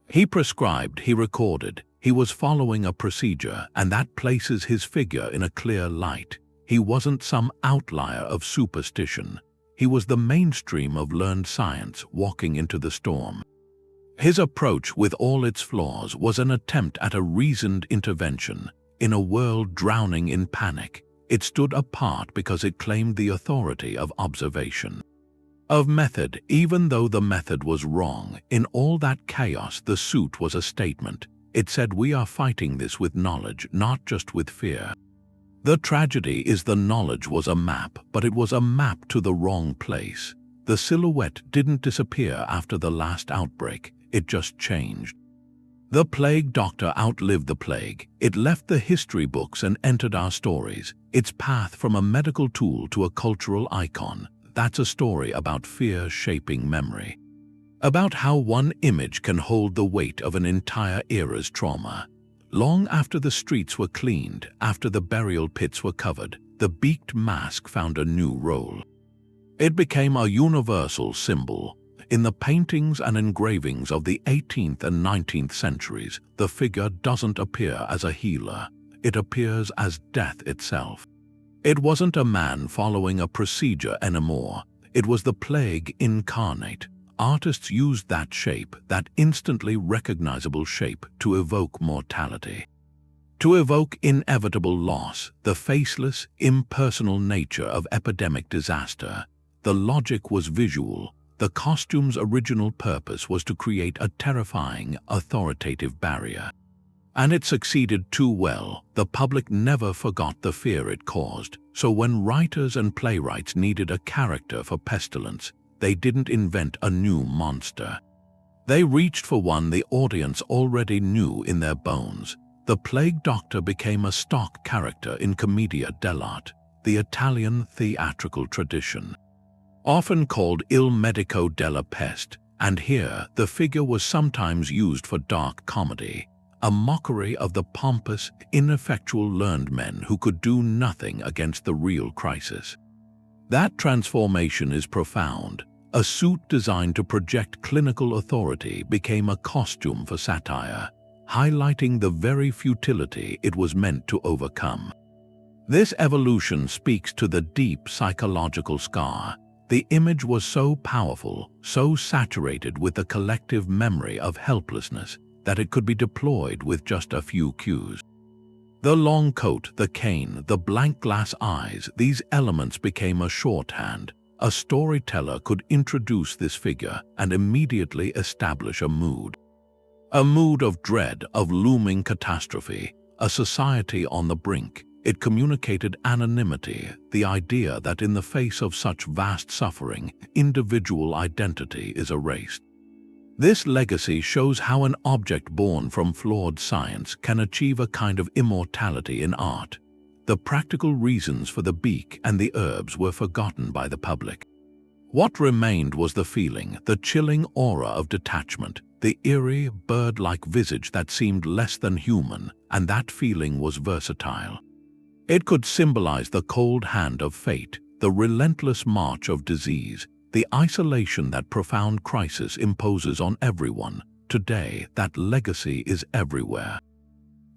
He prescribed, he recorded. He was following a procedure, and that places his figure in a clear light. He wasn't some outlier of superstition. He was the mainstream of learned science walking into the storm. His approach, with all its flaws, was an attempt at a reasoned intervention. In a world drowning in panic, it stood apart because it claimed the authority of observation. Of method, even though the method was wrong. In all that chaos, the suit was a statement. It said, we are fighting this with knowledge, not just with fear. The tragedy is the knowledge was a map, but it was a map to the wrong place. The silhouette didn't disappear after the last outbreak, it just changed. The plague doctor outlived the plague. It left the history books and entered our stories. Its path from a medical tool to a cultural icon. That's a story about fear shaping memory. About how one image can hold the weight of an entire era's trauma. Long after the streets were cleaned, after the burial pits were covered, the beaked mask found a new role. It became a universal symbol. In the paintings and engravings of the 18th and 19th centuries, the figure doesn't appear as a healer. It appears as death itself. It wasn't a man following a procedure anymore. It was the plague incarnate. Artists used that shape, that instantly recognizable shape, to evoke mortality. To evoke inevitable loss, the faceless, impersonal nature of epidemic disaster. The logic was visual. The costume's original purpose was to create a terrifying, authoritative barrier. And it succeeded too well. The public never forgot the fear it caused. So when writers and playwrights needed a character for pestilence, they didn't invent a new monster. They reached for one the audience already knew in their bones. The plague doctor became a stock character in commedia dell'arte, the Italian theatrical tradition. Often called il medico della peste, and here the figure was sometimes used for dark comedy, a mockery of the pompous, ineffectual learned men who could do nothing against the real crisis. That transformation is profound. A suit designed to project clinical authority became a costume for satire, highlighting the very futility it was meant to overcome. This evolution speaks to the deep psychological scar. The image was so powerful, so saturated with the collective memory of helplessness, that it could be deployed with just a few cues. The long coat, the cane, the blank glass eyes, these elements became a shorthand. A storyteller could introduce this figure and immediately establish a mood. A mood of dread, of looming catastrophe, a society on the brink. It communicated anonymity, the idea that in the face of such vast suffering, individual identity is erased. This legacy shows how an object born from flawed science can achieve a kind of immortality in art. The practical reasons for the beak and the herbs were forgotten by the public. What remained was the feeling, the chilling aura of detachment, the eerie, bird-like visage that seemed less than human, and that feeling was versatile. It could symbolize the cold hand of fate, the relentless march of disease, the isolation that profound crisis imposes on everyone. Today, that legacy is everywhere.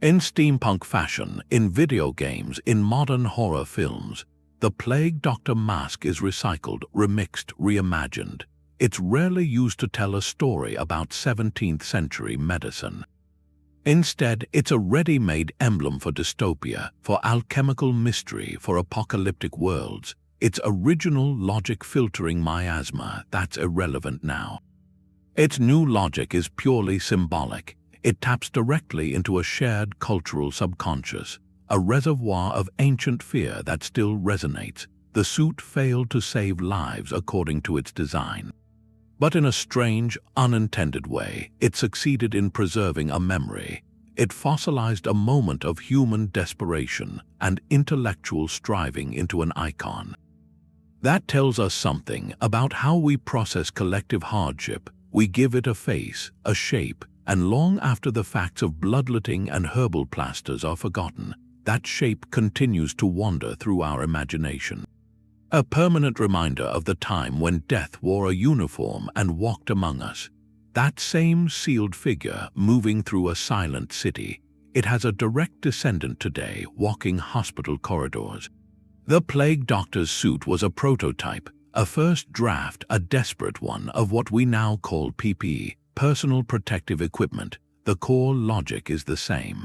In steampunk fashion, in video games, in modern horror films, the plague doctor mask is recycled, remixed, reimagined. It's rarely used to tell a story about 17th century medicine. Instead, it's a ready-made emblem for dystopia, for alchemical mystery, for apocalyptic worlds. Its original logic filtering miasma, that's irrelevant now. Its new logic is purely symbolic. It taps directly into a shared cultural subconscious, a reservoir of ancient fear that still resonates. The suit failed to save lives according to its design. But in a strange, unintended way, it succeeded in preserving a memory. It fossilized a moment of human desperation and intellectual striving into an icon. That tells us something about how we process collective hardship. We give it a face, a shape, and long after the facts of bloodletting and herbal plasters are forgotten, that shape continues to wander through our imagination. A permanent reminder of the time when death wore a uniform and walked among us. That same sealed figure moving through a silent city, it has a direct descendant today walking hospital corridors. The plague doctor's suit was a prototype, a first draft, a desperate one of what we now call PPE, personal protective equipment. The core logic is the same.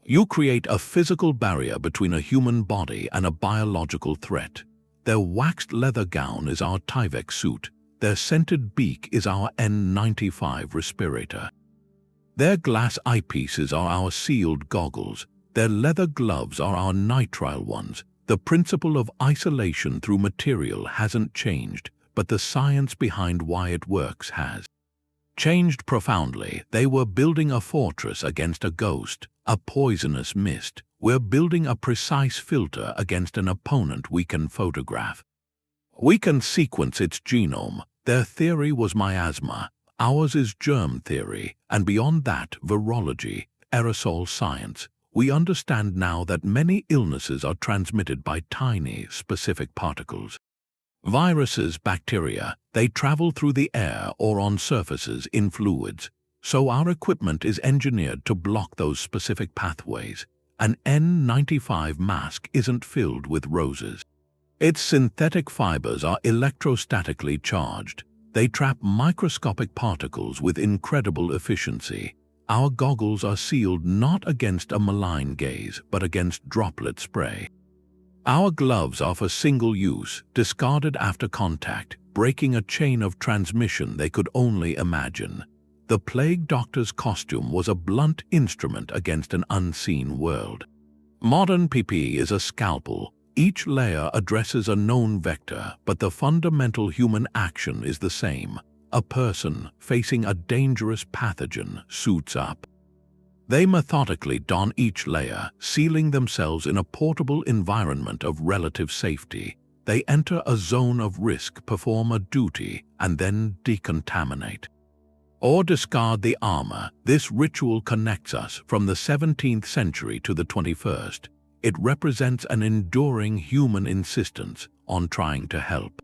You create a physical barrier between a human body and a biological threat. Their waxed leather gown is our Theriac suit. Their scented beak is our N95 respirator. Their glass eyepieces are our sealed goggles. Their leather gloves are our nitrile ones. The principle of isolation through material hasn't changed, but the science behind why it works has changed profoundly. They were building a fortress against a ghost, a poisonous mist. We're building a precise filter against an opponent we can photograph. We can sequence its genome. Their theory was miasma. Ours is germ theory, and beyond that, virology, aerosol science. We understand now that many illnesses are transmitted by tiny, specific particles. Viruses, bacteria, they travel through the air or on surfaces in fluids. So our equipment is engineered to block those specific pathways. An N95 mask isn't filled with roses. Its synthetic fibers are electrostatically charged. They trap microscopic particles with incredible efficiency. Our goggles are sealed not against a malign gaze, but against droplet spray. Our gloves are for single use, discarded after contact, breaking a chain of transmission they could only imagine. The plague doctor's costume was a blunt instrument against an unseen world. Modern PPE is a scalpel. Each layer addresses a known vector, but the fundamental human action is the same. A person facing a dangerous pathogen suits up. They methodically don each layer, sealing themselves in a portable environment of relative safety. They enter a zone of risk, perform a duty, and then decontaminate. Or discard the armor. This ritual connects us from the 17th century to the 21st. It represents an enduring human insistence on trying to help.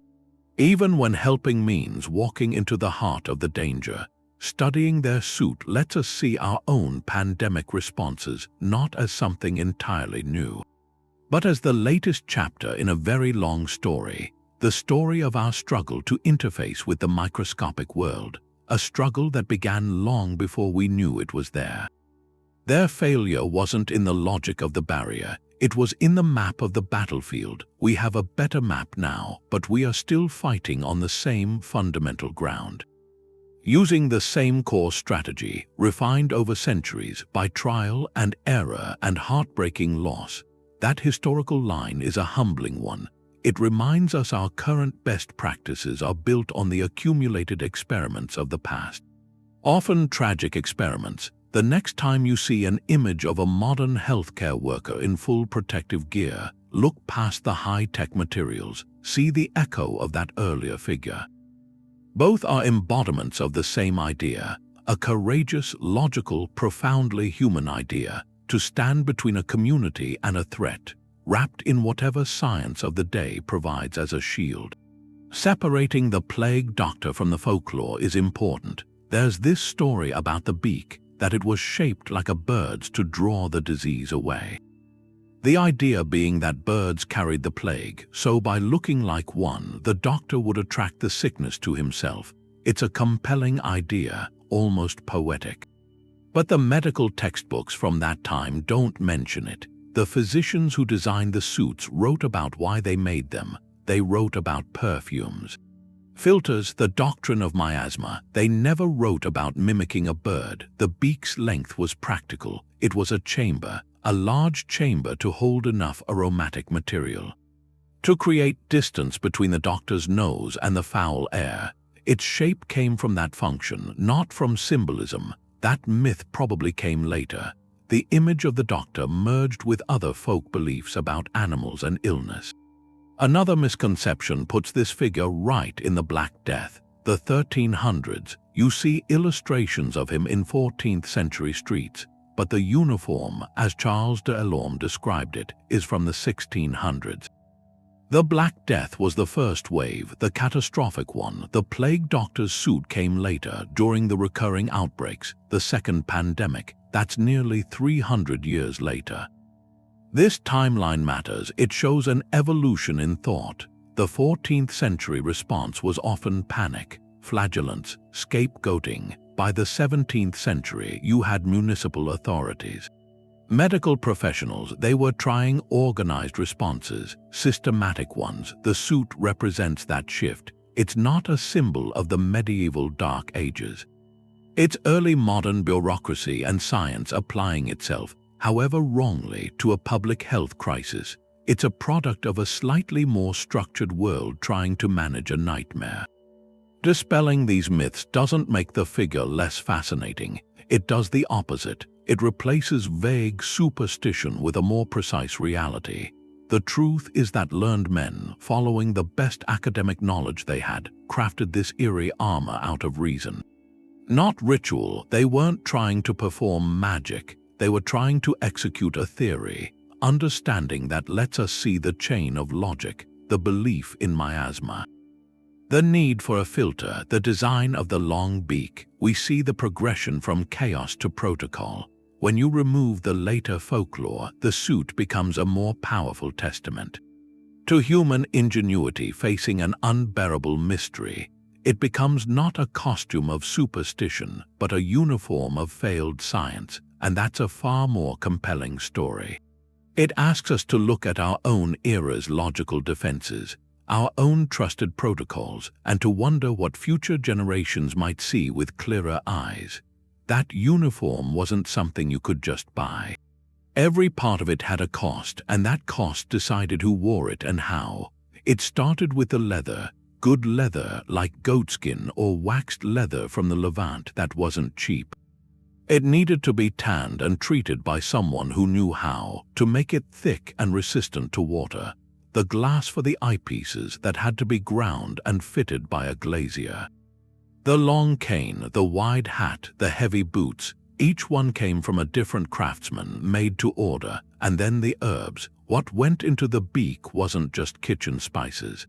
Even when helping means walking into the heart of the danger, studying their suit lets us see our own pandemic responses not as something entirely new, but as the latest chapter in a very long story, the story of our struggle to interface with the microscopic world, a struggle that began long before we knew it was there. Their failure wasn't in the logic of the barrier. It was in the map of the battlefield. We have a better map now, but we are still fighting on the same fundamental ground. Using the same core strategy, refined over centuries by trial and error and heartbreaking loss. That historical line is a humbling one. It reminds us our current best practices are built on the accumulated experiments of the past. Often tragic experiments. The next time you see an image of a modern healthcare worker in full protective gear, look past the high-tech materials, see the echo of that earlier figure. Both are embodiments of the same idea, a courageous, logical, profoundly human idea, to stand between a community and a threat, wrapped in whatever science of the day provides as a shield. Separating the plague doctor from the folklore is important. There's this story about the beak, that it was shaped like a bird's to draw the disease away. The idea being that birds carried the plague, so by looking like one, the doctor would attract the sickness to himself. It's a compelling idea, almost poetic. But the medical textbooks from that time don't mention it. The physicians who designed the suits wrote about why they made them. They wrote about perfumes. Filters, the doctrine of miasma. They never wrote about mimicking a bird. The beak's length was practical. It was a chamber, a large chamber to hold enough aromatic material to create distance between the doctor's nose and the foul air. Its shape came from that function, not from symbolism. That myth probably came later. the image of the doctor merged with other folk beliefs about animals and illness. Another misconception puts this figure right in the Black Death. The 1300s, you see illustrations of him in 14th century streets, but the uniform, as Charles de Lorme described it, is from the 1600s. The Black Death was the first wave, the catastrophic one. The plague doctor's suit came later, during the recurring outbreaks, the second pandemic. That's nearly 300 years later. This timeline matters. It shows an evolution in thought. The 14th century response was often panic, flagellants, scapegoating. By the 17th century, you had municipal authorities. Medical professionals, they were trying organized responses, systematic ones. The suit represents that shift. It's not a symbol of the medieval Dark Ages. It's early modern bureaucracy and science applying itself, however wrongly, to a public health crisis. It's a product of a slightly more structured world trying to manage a nightmare. Dispelling these myths doesn't make the figure less fascinating. It does the opposite. It replaces vague superstition with a more precise reality. The truth is that learned men, following the best academic knowledge they had, crafted this eerie armor out of reason. Not ritual. They weren't trying to perform magic. They were trying to execute a theory, understanding that lets us see the chain of logic, the belief in miasma. The need for a filter, the design of the long beak. We see the progression from chaos to protocol. When you remove the later folklore, the suit becomes a more powerful testament to human ingenuity facing an unbearable mystery. It becomes not a costume of superstition, but a uniform of failed science, and that's a far more compelling story. It asks us to look at our own era's logical defenses, our own trusted protocols, and to wonder what future generations might see with clearer eyes. That uniform wasn't something you could just buy. Every part of it had a cost, and that cost decided who wore it and how. It started with the leather. Good leather like goatskin or waxed leather from the Levant that wasn't cheap. It needed to be tanned and treated by someone who knew how to make it thick and resistant to water. The glass for the eyepieces that had to be ground and fitted by a glazier. The long cane, the wide hat, the heavy boots, each one came from a different craftsman made to order. And then the herbs. What went into the beak wasn't just kitchen spices.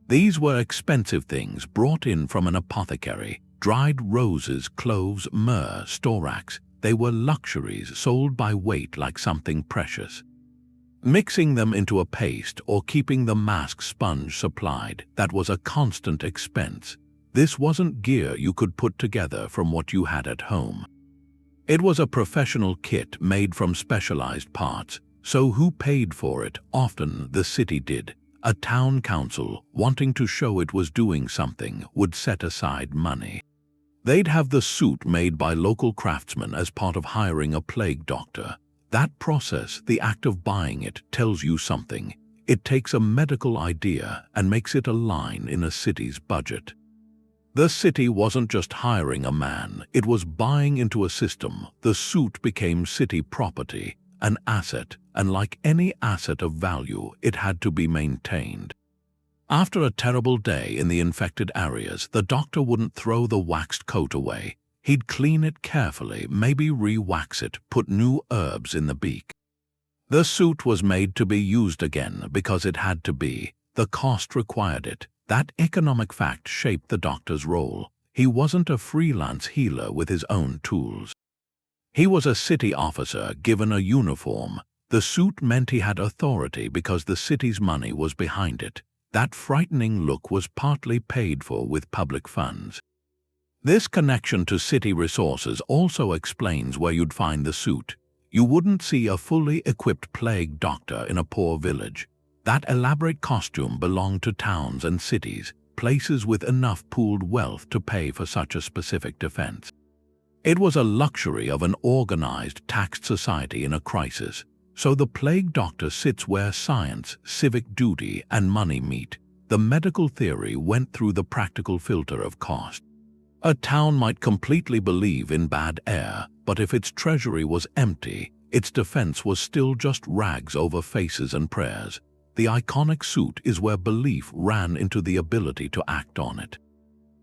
These were expensive things brought in from an apothecary. Dried roses, cloves, myrrh, storax. They were luxuries sold by weight like something precious. Mixing them into a paste or keeping the mask sponge supplied, that was a constant expense. This wasn't gear you could put together from what you had at home. It was a professional kit made from specialized parts. So who paid for it? Often the city did. A town council, wanting to show it was doing something, would set aside money. They'd have the suit made by local craftsmen as part of hiring a plague doctor. That process, the act of buying it, tells you something. It takes a medical idea and makes it align in a city's budget. The city wasn't just hiring a man, it was buying into a system. The suit became city property, an asset, and like any asset of value, it had to be maintained. After a terrible day in the infected areas, the doctor wouldn't throw the waxed coat away. He'd clean it carefully, maybe re-wax it, put new herbs in the beak. The suit was made to be used again because it had to be. The cost required it. That economic fact shaped the doctor's role. He wasn't a freelance healer with his own tools. He was a city officer given a uniform. The suit meant he had authority because the city's money was behind it. That frightening look was partly paid for with public funds. This connection to city resources also explains where you'd find the suit. You wouldn't see a fully equipped plague doctor in a poor village. That elaborate costume belonged to towns and cities, places with enough pooled wealth to pay for such a specific defense. It was a luxury of an organized, taxed society in a crisis. So the plague doctor sits where science, civic duty, and money meet. The medical theory went through the practical filter of cost. A town might completely believe in bad air, but if its treasury was empty, its defense was still just rags over faces and prayers. The iconic suit is where belief ran into the ability to act on it.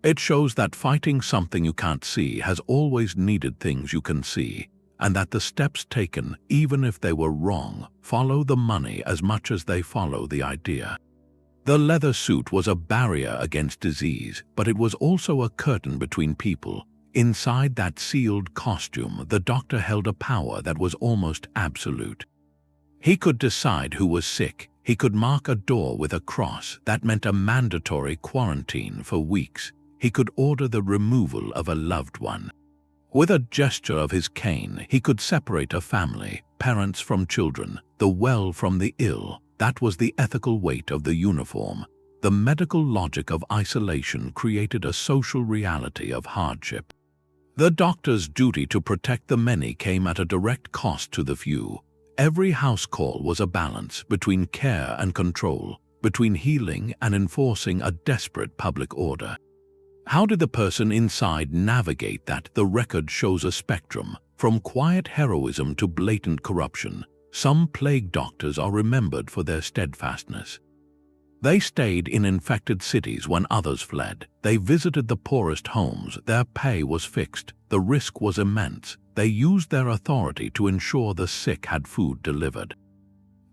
It shows that fighting something you can't see has always needed things you can see, and that the steps taken, even if they were wrong, follow the money as much as they follow the idea. The leather suit was a barrier against disease, but it was also a curtain between people. Inside that sealed costume, the doctor held a power that was almost absolute. He could decide who was sick. He could mark a door with a cross. That meant a mandatory quarantine for weeks. He could order the removal of a loved one. With a gesture of his cane, he could separate a family, parents from children, the well from the ill. That was the ethical weight of the uniform. The medical logic of isolation created a social reality of hardship. The doctor's duty to protect the many came at a direct cost to the few. Every house call was a balance between care and control, between healing and enforcing a desperate public order. How did the person inside navigate that? The record shows a spectrum, from quiet heroism to blatant corruption. Some plague doctors are remembered for their steadfastness. They stayed in infected cities when others fled. They visited the poorest homes. Their pay was fixed. The risk was immense. They used their authority to ensure the sick had food delivered.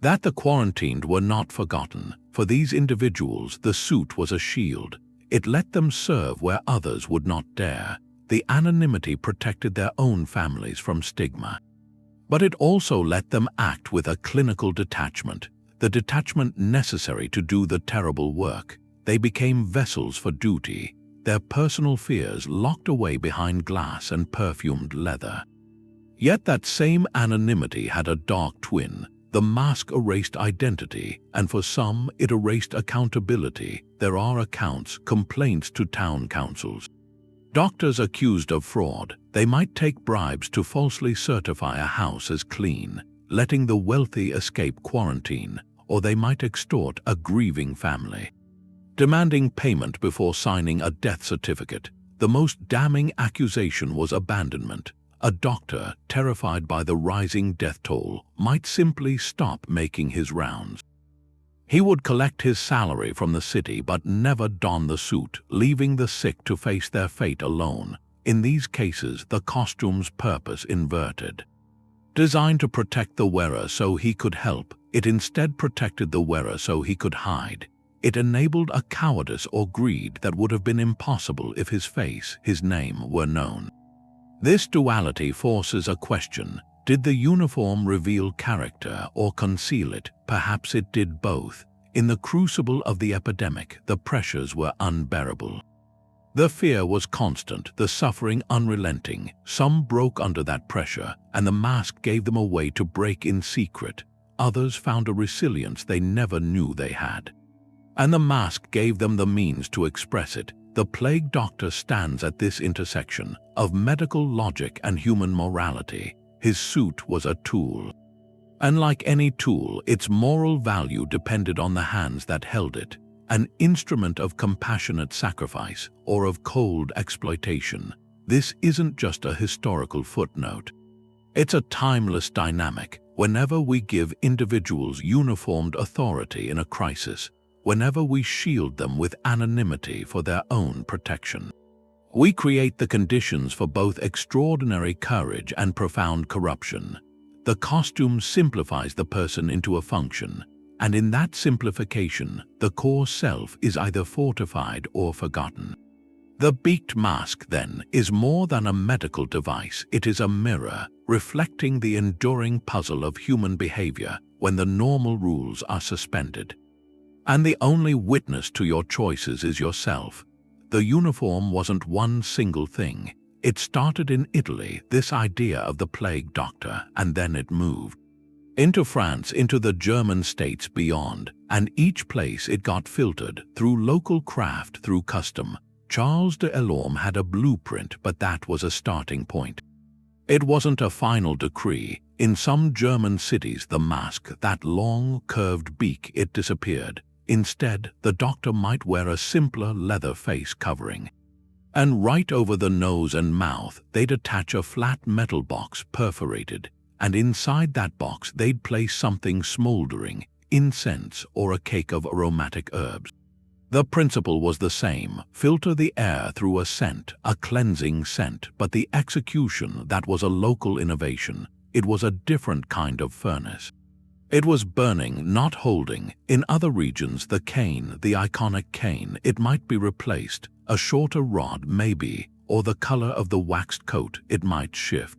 That the quarantined were not forgotten. For these individuals, the suit was a shield. It let them serve where others would not dare. The anonymity protected their own families from stigma. But it also let them act with a clinical detachment, the detachment necessary to do the terrible work. They became vessels for duty, their personal fears locked away behind glass and perfumed leather. Yet that same anonymity had a dark twin. The mask erased identity, and for some it erased accountability. There are accounts, complaints to town councils. Doctors accused of fraud. They might take bribes to falsely certify a house as clean, letting the wealthy escape quarantine, or they might extort a grieving family, demanding payment before signing a death certificate. The most damning accusation was abandonment. A doctor, terrified by the rising death toll, might simply stop making his rounds. He would collect his salary from the city but never don the suit, leaving the sick to face their fate alone. In these cases, the costume's purpose inverted. Designed to protect the wearer so he could help, it instead protected the wearer so he could hide. It enabled a cowardice or greed that would have been impossible if his face, his name, were known. This duality forces a question. Did the uniform reveal character or conceal it? Perhaps it did both. In the crucible of the epidemic, the pressures were unbearable. The fear was constant, the suffering unrelenting. Some broke under that pressure, and the mask gave them a way to break in secret. Others found a resilience they never knew they had. And the mask gave them the means to express it. The plague doctor stands at this intersection of medical logic and human morality. His suit was a tool. And like any tool, its moral value depended on the hands that held it. An instrument of compassionate sacrifice or of cold exploitation. This isn't just a historical footnote. It's a timeless dynamic. Whenever we give individuals uniformed authority in a crisis, whenever we shield them with anonymity for their own protection, we create the conditions for both extraordinary courage and profound corruption. The costume simplifies the person into a function, and in that simplification, the core self is either fortified or forgotten. The beaked mask, then, is more than a medical device. It is a mirror, reflecting the enduring puzzle of human behavior when the normal rules are suspended. And the only witness to your choices is yourself. The uniform wasn't one single thing. It started in Italy, this idea of the plague doctor, and then it moved into France, into the German states beyond, and each place it got filtered through local craft, through custom. Charles de Lorme had a blueprint, but that was a starting point. It wasn't a final decree. In some German cities, the mask, that long, curved beak, it disappeared. Instead, the doctor might wear a simpler leather face covering. And right over the nose and mouth, they'd attach a flat metal box perforated, and inside that box they'd place something smoldering, incense or a cake of aromatic herbs. The principle was the same: filter the air through a scent, a cleansing scent, but the execution, that was a local innovation. It was a different kind of furnace. It was burning, not holding. In other regions, the cane, the iconic cane, it might be replaced. A shorter rod, maybe, or the color of the waxed coat, it might shift.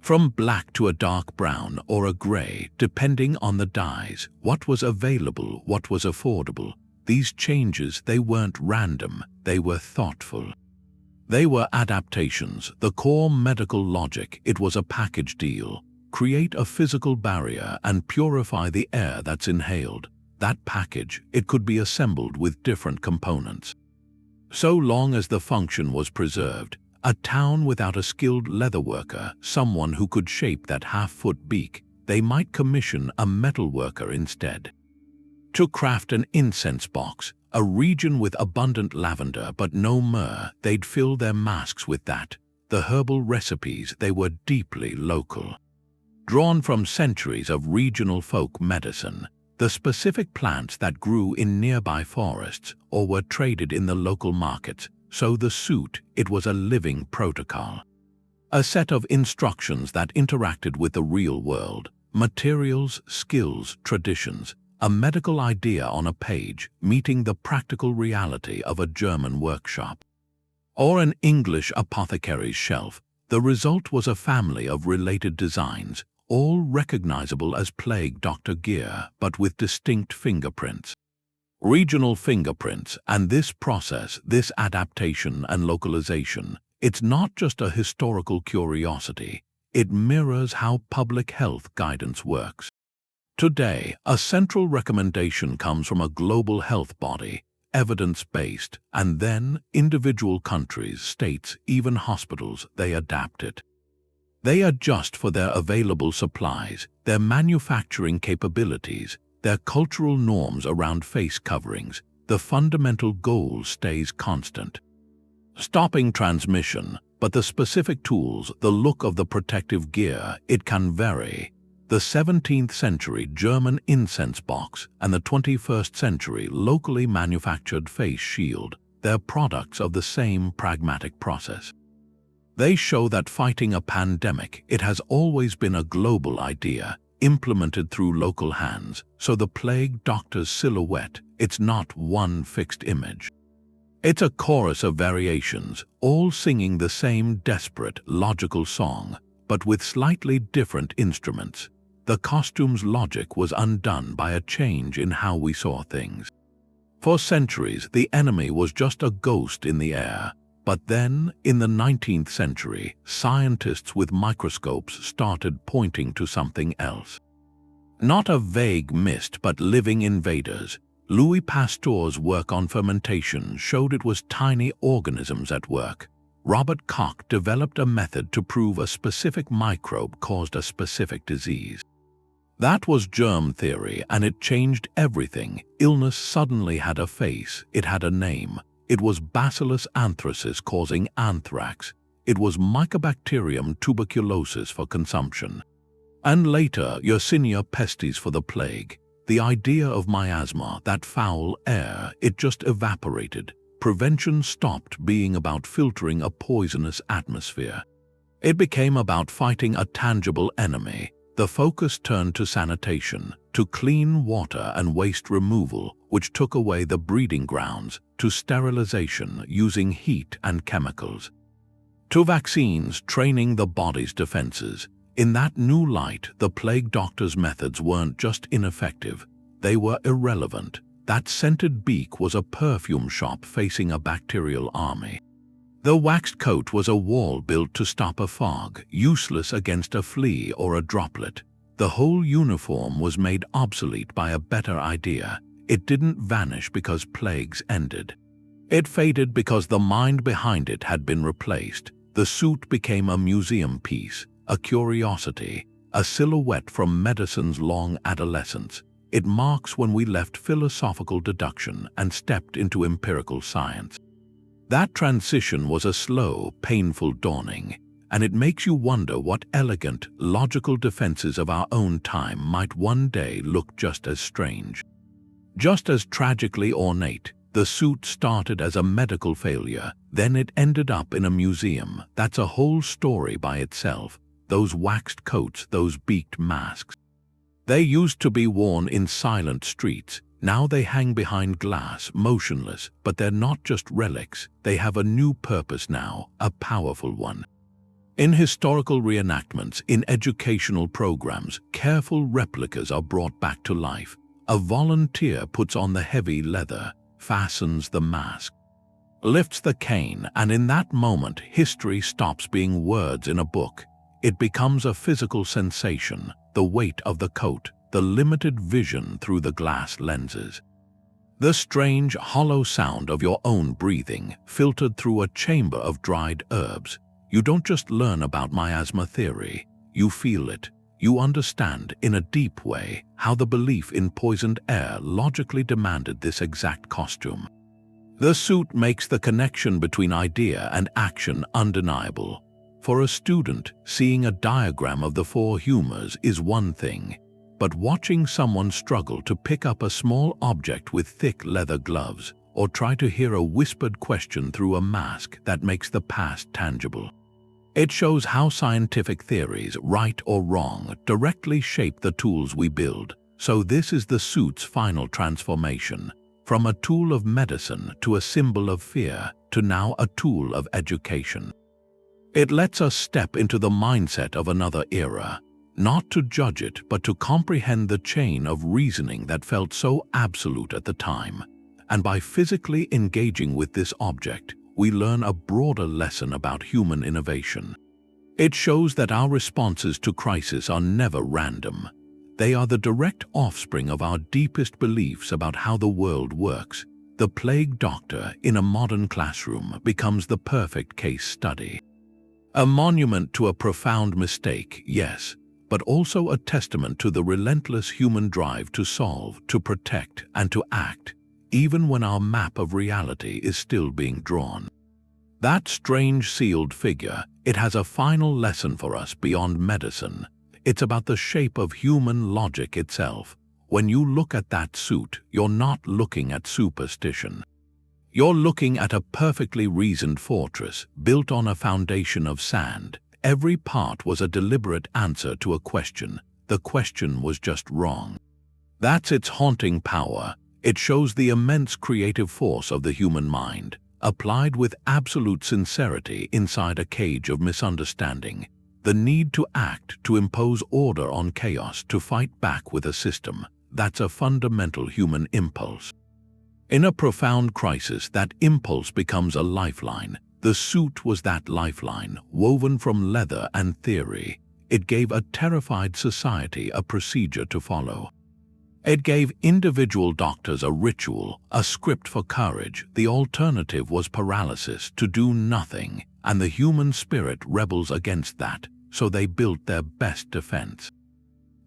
From black to a dark brown or a gray, depending on the dyes, what was available, what was affordable. These changes, they weren't random, they were thoughtful. They were adaptations, the core medical logic. It was a package deal. Create a physical barrier and purify the air that's inhaled. That package, it could be assembled with different components. So long as the function was preserved, a town without a skilled leatherworker, someone who could shape that half-foot beak, they might commission a metalworker instead. To craft an incense box, a region with abundant lavender but no myrrh, they'd fill their masks with that. The herbal recipes, they were deeply local. Drawn from centuries of regional folk medicine, the specific plants that grew in nearby forests or were traded in the local markets. So the suit, it was a living protocol. A set of instructions that interacted with the real world. Materials, skills, traditions. A medical idea on a page, meeting the practical reality of a German workshop. Or an English apothecary's shelf. The result was a family of related designs, all recognizable as plague doctor gear, but with distinct fingerprints. Regional fingerprints, and this process, this adaptation and localization, it's not just a historical curiosity, it mirrors how public health guidance works. Today, a central recommendation comes from a global health body, evidence-based, and then individual countries, states, even hospitals, they adapt it. They adjust for their available supplies, their manufacturing capabilities, their cultural norms around face coverings. The fundamental goal stays constant. Stopping transmission, but the specific tools, the look of the protective gear, it can vary. The 17th century German incense box and the 21st century locally manufactured face shield, they're products of the same pragmatic process. They show that fighting a pandemic, it has always been a global idea, implemented through local hands. So the plague doctor's silhouette, it's not one fixed image. It's a chorus of variations, all singing the same desperate, logical song, but with slightly different instruments. The costume's logic was undone by a change in how we saw things. For centuries, the enemy was just a ghost in the air. But then, in the 19th century, scientists with microscopes started pointing to something else. Not a vague mist, but living invaders. Louis Pasteur's work on fermentation showed it was tiny organisms at work. Robert Koch developed a method to prove a specific microbe caused a specific disease. That was germ theory, and it changed everything. Illness suddenly had a face, it had a name. It was Bacillus anthracis causing anthrax. It was Mycobacterium tuberculosis for consumption. And later, Yersinia pestis for the plague. The idea of miasma, that foul air, it just evaporated. Prevention stopped being about filtering a poisonous atmosphere. It became about fighting a tangible enemy. The focus turned to sanitation, to clean water and waste removal, which took away the breeding grounds, to sterilization using heat and chemicals, to vaccines training the body's defenses. In that new light, the plague doctor's methods weren't just ineffective, they were irrelevant. That scented beak was a perfume shop facing a bacterial army. The waxed coat was a wall built to stop a fog, useless against a flea or a droplet. The whole uniform was made obsolete by a better idea. It didn't vanish because plagues ended. It faded because the mind behind it had been replaced. The suit became a museum piece, a curiosity, a silhouette from medicine's long adolescence. It marks when we left philosophical deduction and stepped into empirical science. That transition was a slow, painful dawning, and it makes you wonder what elegant, logical defenses of our own time might one day look just as strange. Just as tragically ornate, the suit started as a medical failure, then it ended up in a museum. That's a whole story by itself. Those waxed coats, those beaked masks. They used to be worn in silent streets. Now they hang behind glass, motionless, but they're not just relics. They have a new purpose now, a powerful one. In historical reenactments, in educational programs, careful replicas are brought back to life. A volunteer puts on the heavy leather, fastens the mask, lifts the cane, and in that moment, history stops being words in a book. It becomes a physical sensation, the weight of the coat, the limited vision through the glass lenses. The strange, hollow sound of your own breathing, filtered through a chamber of dried herbs. You don't just learn about miasma theory, you feel it. You understand, in a deep way, how the belief in poisoned air logically demanded this exact costume. The suit makes the connection between idea and action undeniable. For a student, seeing a diagram of the four humors is one thing, but watching someone struggle to pick up a small object with thick leather gloves, or try to hear a whispered question through a mask, that makes the past tangible. It shows how scientific theories, right or wrong, directly shape the tools we build. So this is the suit's final transformation, from a tool of medicine to a symbol of fear, to now a tool of education. It lets us step into the mindset of another era, not to judge it, but to comprehend the chain of reasoning that felt so absolute at the time. And by physically engaging with this object, we learn a broader lesson about human innovation. It shows that our responses to crisis are never random. They are the direct offspring of our deepest beliefs about how the world works. The plague doctor in a modern classroom becomes the perfect case study. A monument to a profound mistake, yes, but also a testament to the relentless human drive to solve, to protect, and to act, even when our map of reality is still being drawn. That strange sealed figure, it has a final lesson for us beyond medicine. It's about the shape of human logic itself. When you look at that suit, you're not looking at superstition. You're looking at a perfectly reasoned fortress, built on a foundation of sand. Every part was a deliberate answer to a question. The question was just wrong. That's its haunting power. It shows the immense creative force of the human mind, applied with absolute sincerity inside a cage of misunderstanding. The need to act, to impose order on chaos, to fight back with a system. That's a fundamental human impulse. In a profound crisis, that impulse becomes a lifeline. The suit was that lifeline, woven from leather and theory. It gave a terrified society a procedure to follow. It gave individual doctors a ritual, a script for courage. The alternative was paralysis, to do nothing, and the human spirit rebels against that, so they built their best defense.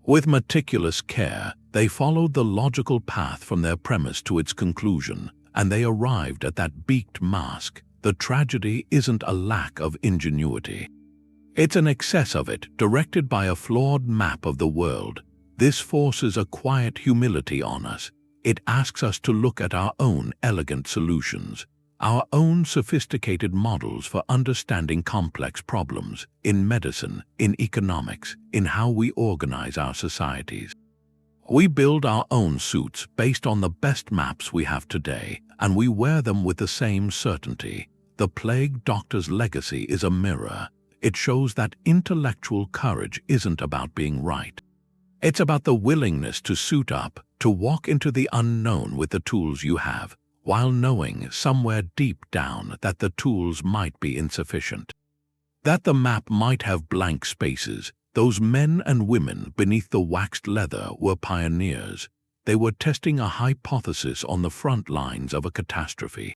With meticulous care, they followed the logical path from their premise to its conclusion, and they arrived at that beaked mask. The tragedy isn't a lack of ingenuity. It's an excess of it, directed by a flawed map of the world. This forces a quiet humility on us. It asks us to look at our own elegant solutions, our own sophisticated models for understanding complex problems, in medicine, in economics, in how we organize our societies. We build our own suits based on the best maps we have today, and we wear them with the same certainty. The plague doctor's legacy is a mirror. It shows that intellectual courage isn't about being right. It's about the willingness to suit up, to walk into the unknown with the tools you have, while knowing somewhere deep down that the tools might be insufficient. That the map might have blank spaces. Those men and women beneath the waxed leather were pioneers. They were testing a hypothesis on the front lines of a catastrophe.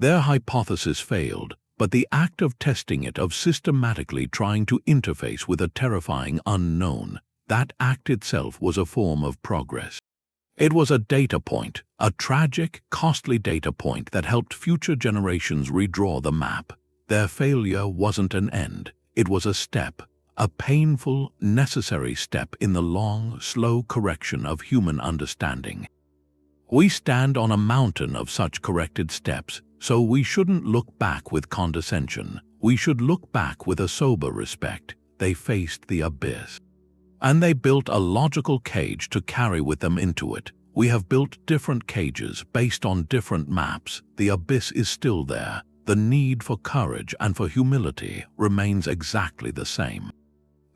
Their hypothesis failed, but the act of testing it, of systematically trying to interface with a terrifying unknown, that act itself was a form of progress. It was a data point, a tragic, costly data point that helped future generations redraw the map. Their failure wasn't an end, it was a step, a painful, necessary step in the long, slow correction of human understanding. We stand on a mountain of such corrected steps, so we shouldn't look back with condescension. We should look back with a sober respect. They faced the abyss. And they built a logical cage to carry with them into it. We have built different cages based on different maps. The abyss is still there. The need for courage and for humility remains exactly the same.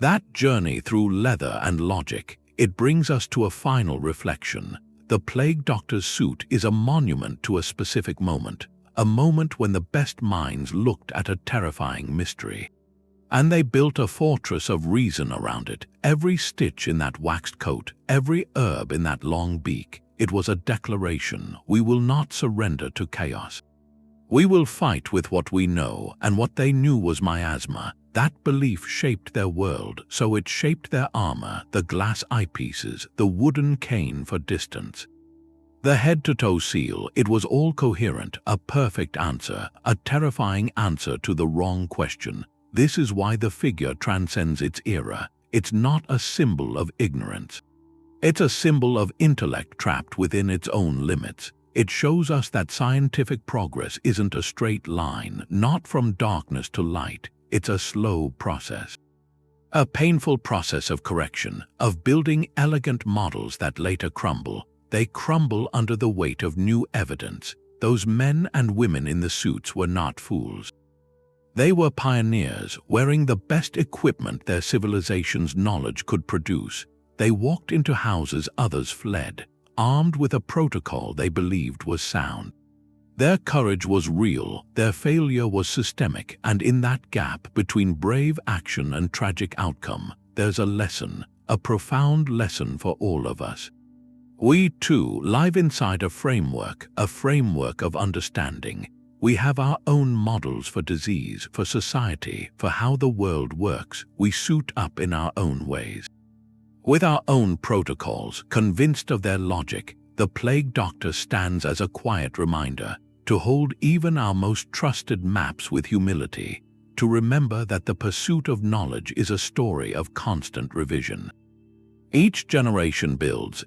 That journey through leather and logic, it brings us to a final reflection. The Plague Doctor's suit is a monument to a specific moment, a moment when the best minds looked at a terrifying mystery. And they built a fortress of reason around it. Every stitch in that waxed coat, every herb in that long beak, it was a declaration: we will not surrender to chaos. We will fight with what we know, and what they knew was miasma. That belief shaped their world, so it shaped their armor, the glass eyepieces, the wooden cane for distance. The head-to-toe seal, it was all coherent, a perfect answer, a terrifying answer to the wrong question. This is why the figure transcends its era. It's not a symbol of ignorance. It's a symbol of intellect trapped within its own limits. It shows us that scientific progress isn't a straight line, not from darkness to light. It's a slow process. A painful process of correction, of building elegant models that later crumble. They crumble under the weight of new evidence. Those men and women in the suits were not fools. They were pioneers, wearing the best equipment their civilization's knowledge could produce. They walked into houses others fled, armed with a protocol they believed was sound. Their courage was real, their failure was systemic, and in that gap between brave action and tragic outcome, there's a lesson, a profound lesson for all of us. We, too, live inside a framework of understanding. We have our own models for disease, for society, for how the world works. We suit up in our own ways. With our own protocols, convinced of their logic, the Plague Doctor stands as a quiet reminder to hold even our most trusted maps with humility, to remember that the pursuit of knowledge is a story of constant revision. Each generation builds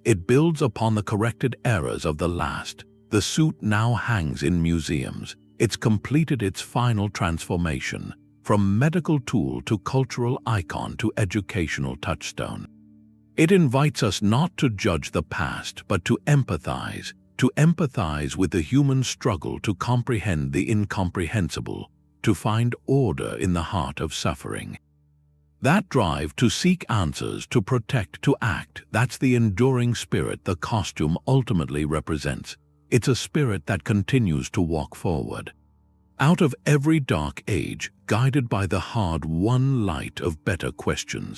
upon the corrected errors of the last. The suit now hangs in museums. It's completed its final transformation, from medical tool to cultural icon to educational touchstone. It invites us not to judge the past, but to empathize with the human struggle to comprehend the incomprehensible, to find order in the heart of suffering. That drive to seek answers, to protect, to act, that's the enduring spirit the costume ultimately represents. It's a spirit that continues to walk forward. Out of every dark age, guided by the hard-won light of better questions.